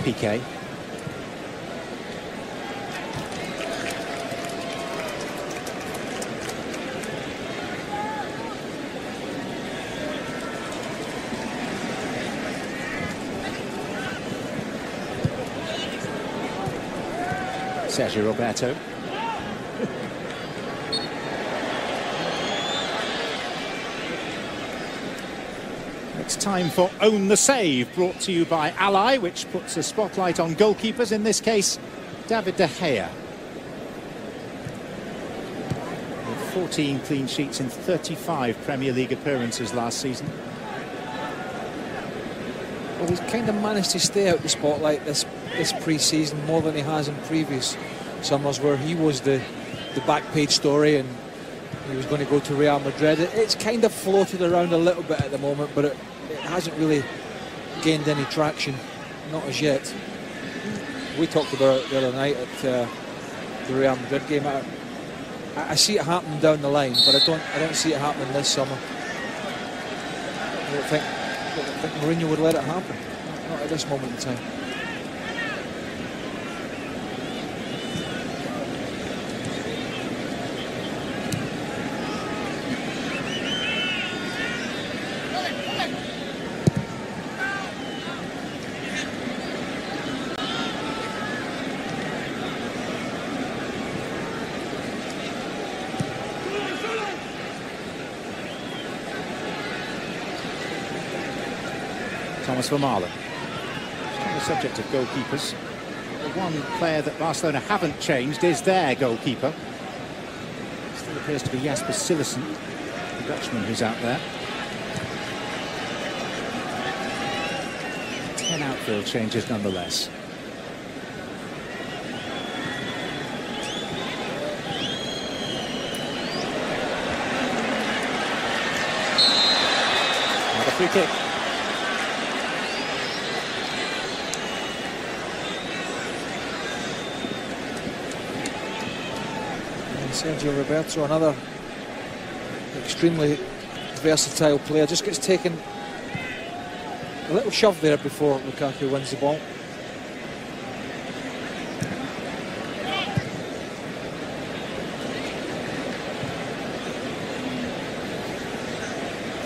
PK. Sergio Roberto. It's time for Own the Save, brought to you by Ally, which puts a spotlight on goalkeepers, in this case, David De Gea. With 14 clean sheets in 35 Premier League appearances last season. Well, he's kind of managed to stay out the spotlight this pre-season more than he has in previous summers, where he was the back page story and he was going to go to Real Madrid. It's kind of floated around a little bit at the moment, but it hasn't really gained any traction, not as yet. We talked about it the other night at the Real Madrid game. I see it happening down the line, but I don't see it happening this summer. I don't think Mourinho would let it happen, not at this moment in time. Thomas Vermaelen. On the subject of goalkeepers, the one player that Barcelona haven't changed is their goalkeeper. Still appears to be Jasper Cillessen, the Dutchman who's out there. 10 outfield changes nonetheless. Another free kick. Sergio Roberto, another extremely versatile player, just gets taken a little shove there before Lukaku wins the ball.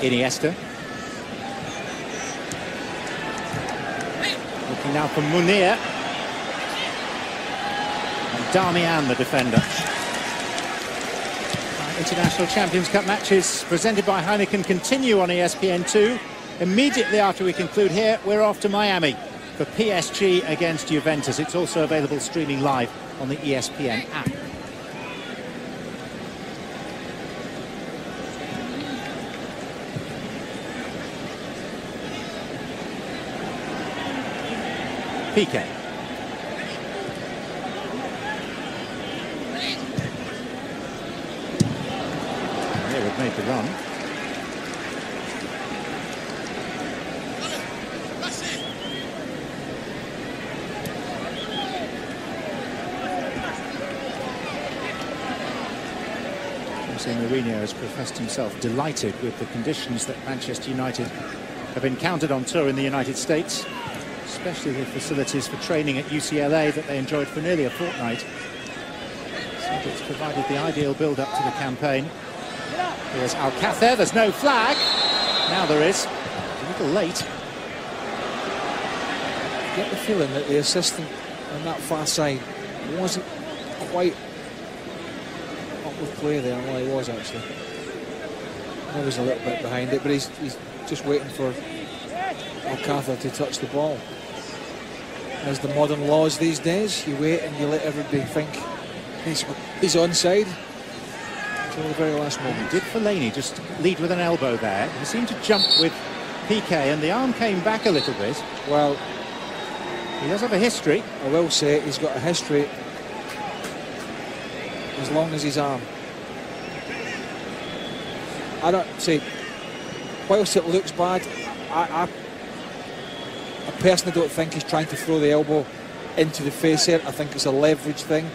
Iniesta. Looking now for Munir. And Darmian, the defender. International Champions Cup matches presented by Heineken continue on ESPN2. Immediately after we conclude here, we're off to Miami for PSG against Juventus. It's also available streaming live on the ESPN app. Piqué. Made the run. Jose Mourinho has professed himself delighted with the conditions that Manchester United have encountered on tour in the United States, especially the facilities for training at UCLA that they enjoyed for nearly a fortnight. So it's provided the ideal build-up to the campaign. Here's Alcácer, there's no flag. Now there is. A little late. I get the feeling that the assistant on that far side wasn't quite up with play there. Well, he was actually. He was a little bit behind it, but he's just waiting for Alcácer to touch the ball. As the modern laws these days, you wait and you let everybody think he's onside. Until the very last moment. Did Fellaini just lead with an elbow there? He seemed to jump with Piqué and the arm came back a little bit. Well, he does have a history. I will say he's got a history as long as his arm. I don't say, whilst it looks bad, I personally don't think he's trying to throw the elbow into the face here. I think it's a leverage thing.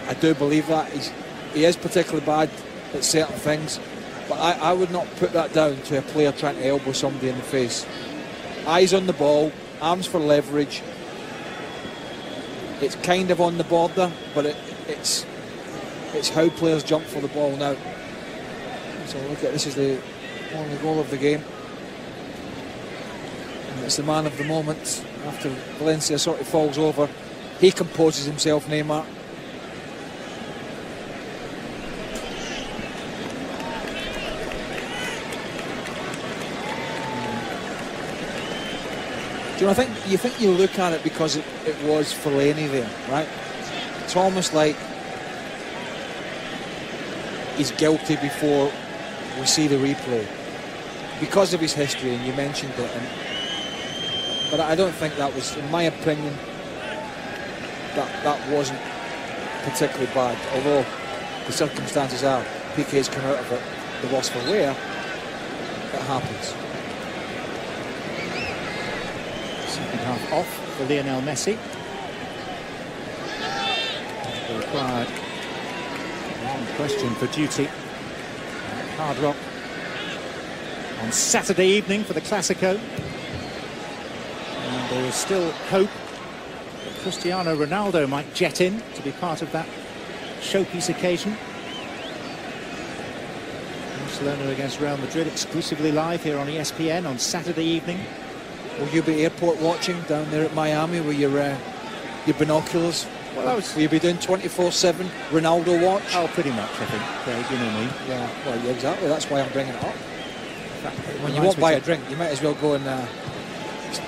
I do believe that. He is particularly bad at certain things, but I would not put that down to a player trying to elbow somebody in the face. Eyes on the ball, arms for leverage. It's kind of on the border, but it's how players jump for the ball now. So look at this, is the only goal of the game. And it's the man of the moment after Valencia sort of falls over He composes himself, Neymar. Do you know, you think you look at it because it was Fellaini there, right? It's almost like he's guilty before we see the replay because of his history, and you mentioned it. But I don't think that was, in my opinion, that wasn't particularly bad. Although the circumstances are PK's come out of it the worse for wear, it happens. Second half off for Lionel Messi. Required one question for duty. Hard Rock on Saturday evening for the Classico. And there is still hope that Cristiano Ronaldo might jet in to be part of that showpiece occasion. Barcelona against Real Madrid, exclusively live here on ESPN on Saturday evening. Will you be airport watching down there at Miami with your binoculars? Well, will you be doing 24/7 Ronaldo watch? Oh, pretty much, I think, Craig, you know me. Yeah, well, yeah, exactly. That's why I'm bringing it up. When you won't buy a drink, you might as well go and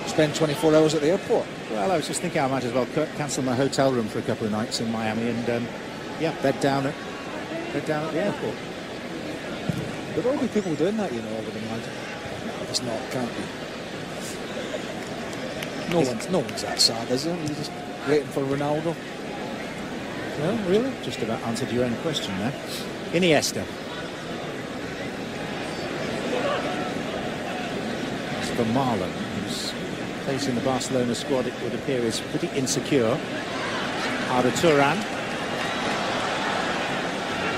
spend 24 hours at the airport. Well, I was just thinking I might as well cancel my hotel room for a couple of nights in Miami and, yeah, bed down at the airport. There will be people doing that, you know, I would imagine. It's not, can't be. No one's that sad, is it? You're just waiting for Ronaldo. No, really? Just about answered your own question there. Iniesta. As for Marlon, whose place in the Barcelona squad, it would appear, is pretty insecure. Arda Turan.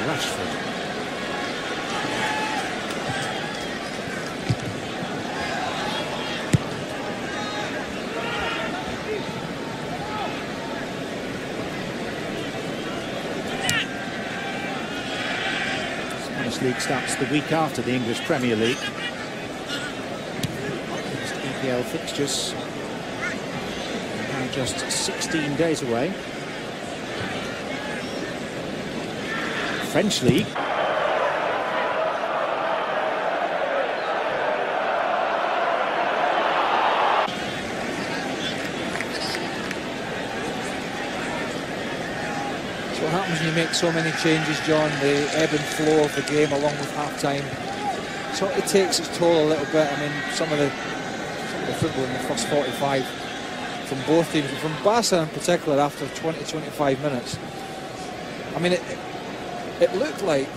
Rashford. League starts the week after the English Premier League. EPL fixtures now just 16 days away. French League. What happens when you make so many changes, John? The ebb and flow of the game along with half-time. So it takes its toll a little bit. I mean, some of the football in the first 45 from both teams, from Barca in particular, after 20-25 minutes. I mean, it looked like,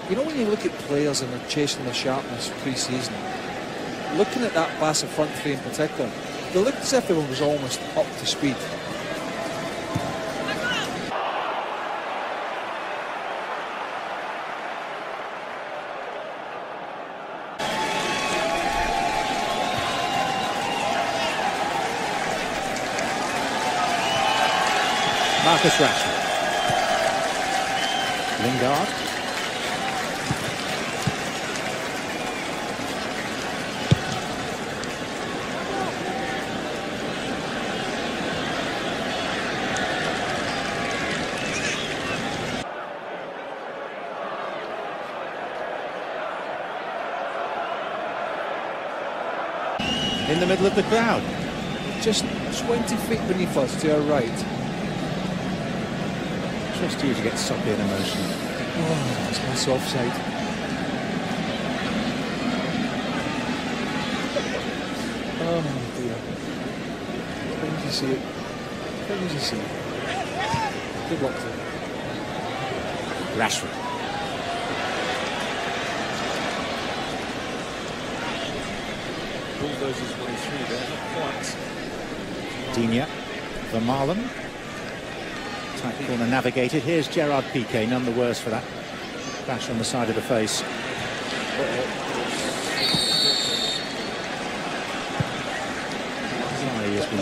you know, when you look at players and they're chasing their sharpness pre-season, looking at that Barca front three in particular, they looked as if everyone was almost up to speed. Marcus Rashford. Lingard. In the middle of the crowd. Just 20 feet beneath us to our right. Just you to get soppy and emotional. Oh, that's my soft side. Oh dear. When did you see it? When did you see it? Good luck to him. Rashford. Bulldozes his way through there, not quite. Digne. Vermaelen. Tight corner navigated. Here's Gerard Piqué, none the worse for that crash on the side of the face.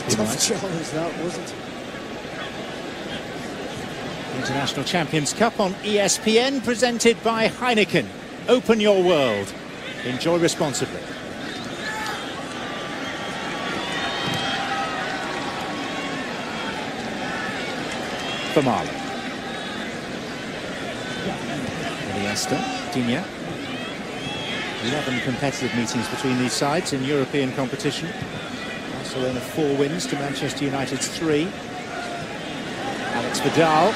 Tough challenge that, wasn't it? International Champions Cup on ESPN, presented by Heineken. Open your world. Enjoy responsibly. for Marlon. Iniesta, Digne. 11 competitive meetings between these sides in European competition. Barcelona 4 wins to Manchester United's 3. Alex Vidal.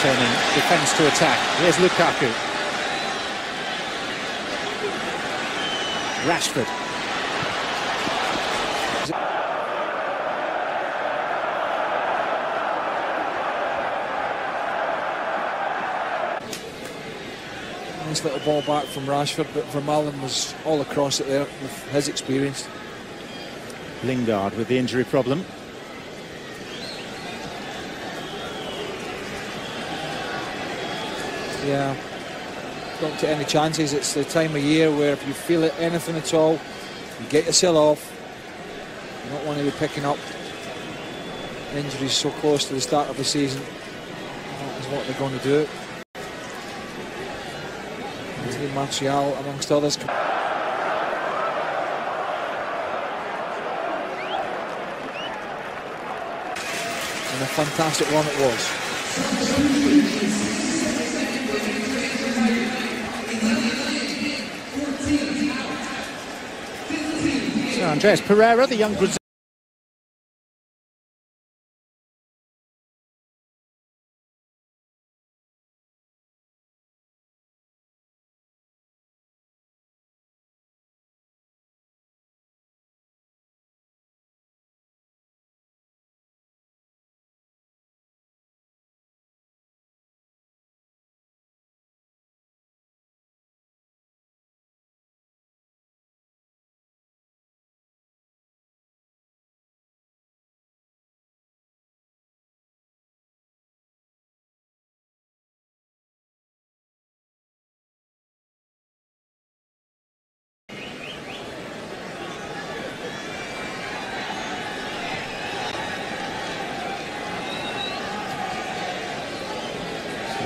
Turning defence to attack. Here's Lukaku. Rashford. Nice little ball back from Rashford, but Vermaelen was all across it there with his experience. Lingard with the injury problem. Yeah, don't take any chances. It's the time of year where if you feel it, anything at all, you get yourself off. You don't want to be picking up injuries so close to the start of the season. That is what they're going to do. Anthony Martial, amongst others. And a fantastic one it was. So Andreas Pereira, the young Brazilian.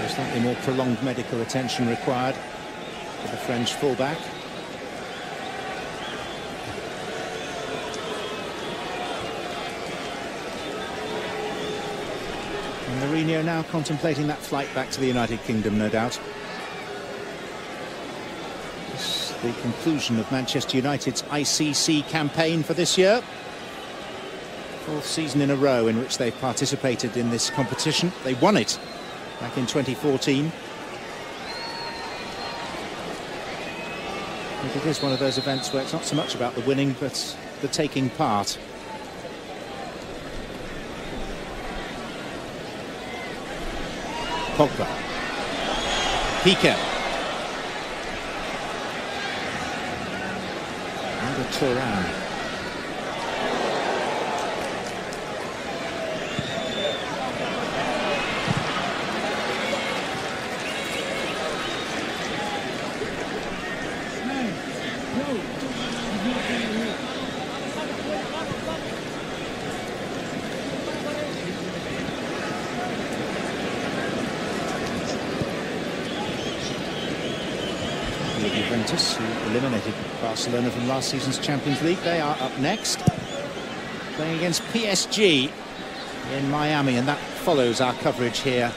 Slightly more prolonged medical attention required for the French fullback. And Mourinho now contemplating that flight back to the United Kingdom, no doubt. It's the conclusion of Manchester United's ICC campaign for this year. 4th season in a row in which they've participated in this competition. They won it back in 2014. I think it is one of those events where it's not so much about the winning, but the taking part. Pogba. Piqué. And a Turan. Juventus, who eliminated Barcelona from last season's Champions League. They are up next, playing against PSG in Miami, and that follows our coverage here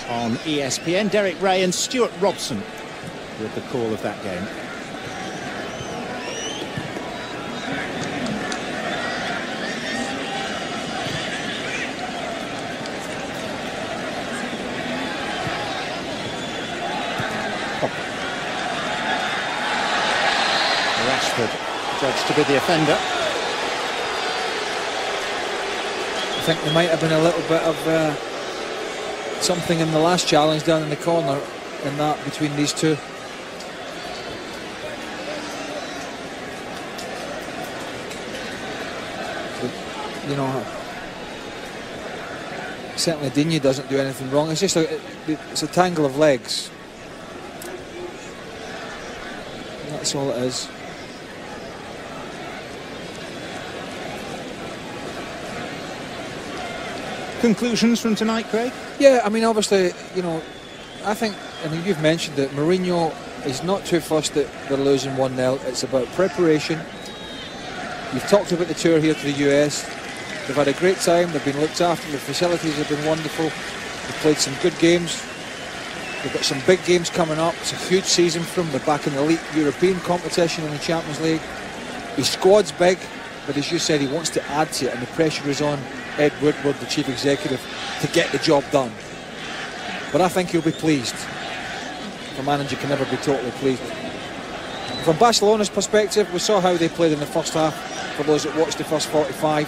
on ESPN. Derek Ray and Stuart Robson with the call of that game. Judged to be the offender. I think there might have been a little bit of something in the last challenge down in the corner in that between these two. But, you know, certainly Digne doesn't do anything wrong. It's just it's a tangle of legs. That's all it is. Conclusions from tonight, Craig? Yeah, I mean, obviously, you know, I think, and you've mentioned that Mourinho is not too fussed that they're losing 1-0. It's about preparation. You've talked about the tour here to the US. They've had a great time. They've been looked after. The facilities have been wonderful. They've played some good games. They've got some big games coming up. It's a huge season for them. They're back in the elite European competition in the Champions League. His squad's big, but as you said, he wants to add to it, and the pressure is on Ed Woodward, the chief executive, to get the job done. But I think he'll be pleased. A manager can never be totally pleased. From Barcelona's perspective, we saw how they played in the first half. For those that watched the first 45,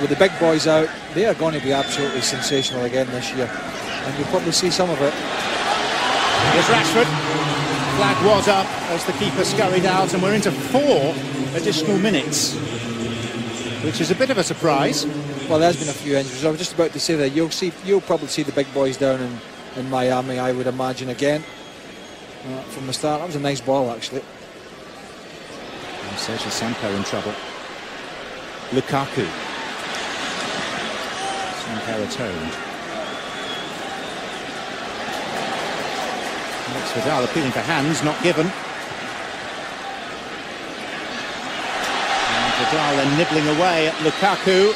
with the big boys out, they are going to be absolutely sensational again this year, and you'll probably see some of it. Here's Rashford. Flag was up as the keeper scurried out, and we're into 4 additional minutes, which is a bit of a surprise. Well, there's been a few injuries. I was just about to say that you'll probably see the big boys down in Miami, I would imagine, again from the start. That was a nice ball, actually. And Sergio Samper in trouble. Lukaku. Samper returned. Alex Vidal appealing for hands, not given. And Vidal then nibbling away at Lukaku.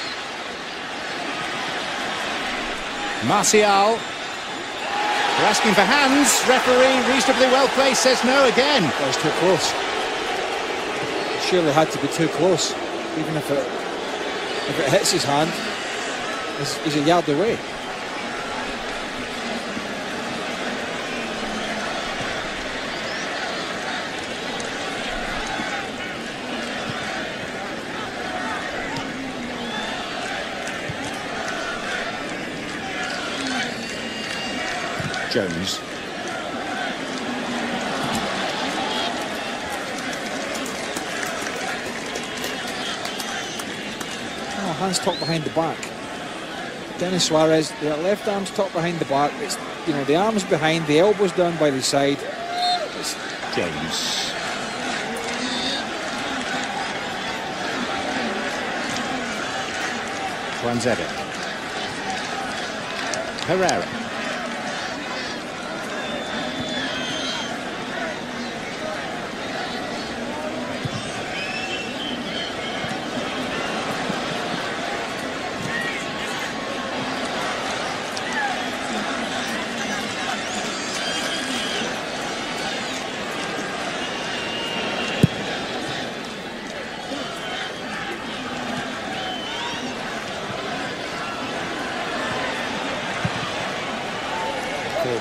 Martial. They're asking for hands. Referee, reasonably well placed, says no again. That was too close. It surely had to be too close. Even if it hits his hand, he's a yard away. Jones. Oh, hands tucked behind the back. Denis Suarez, the left arm's tucked behind the back. It's, you know, the arm's behind, the elbow's down by the side. It's James. Juanzebe. Herrera.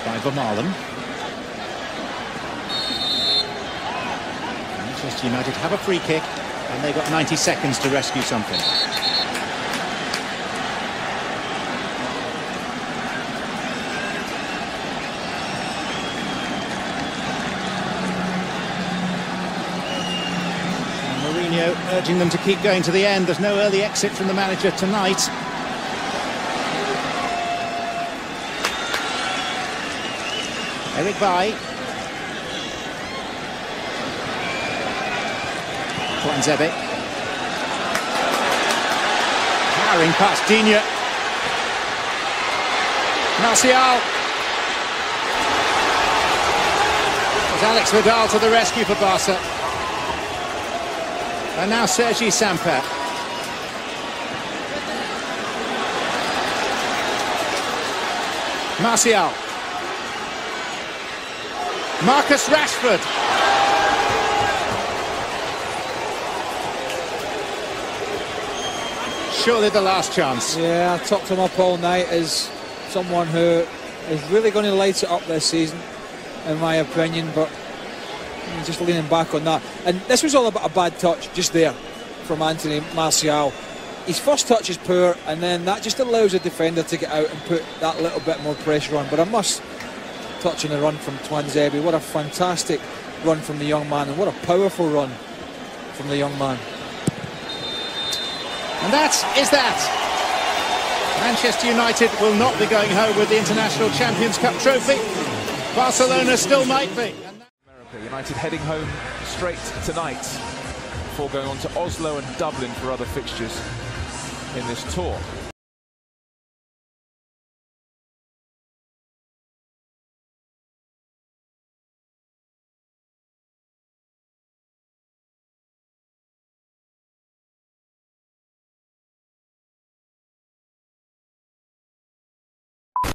By Vermaelen. Manchester United have a free kick, and they've got 90 seconds to rescue something. And Mourinho urging them to keep going to the end. There's no early exit from the manager tonight. Eric Bailly. Juanzebe. Powering past Digne. Martial. There's Alex Vidal to the rescue for Barca. And now Sergi Samper. Martial. Marcus Rashford. Surely the last chance. Yeah, I talked him up all night as someone who is really going to light it up this season, in my opinion, but I'm just leaning back on that. And this was all about a bad touch just there from Anthony Martial. His first touch is poor, and then that just allows a defender to get out and put that little bit more pressure on. But I must touch on the run from Tuanzebe. What a fantastic run from the young man, and what a powerful run from the young man. And that is that. Manchester United will not be going home with the International Champions Cup trophy. Barcelona still might be. America, United heading home straight tonight before going on to Oslo and Dublin for other fixtures in this tour.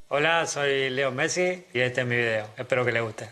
Hola, soy Leo Messi y este es mi video. Espero que les guste.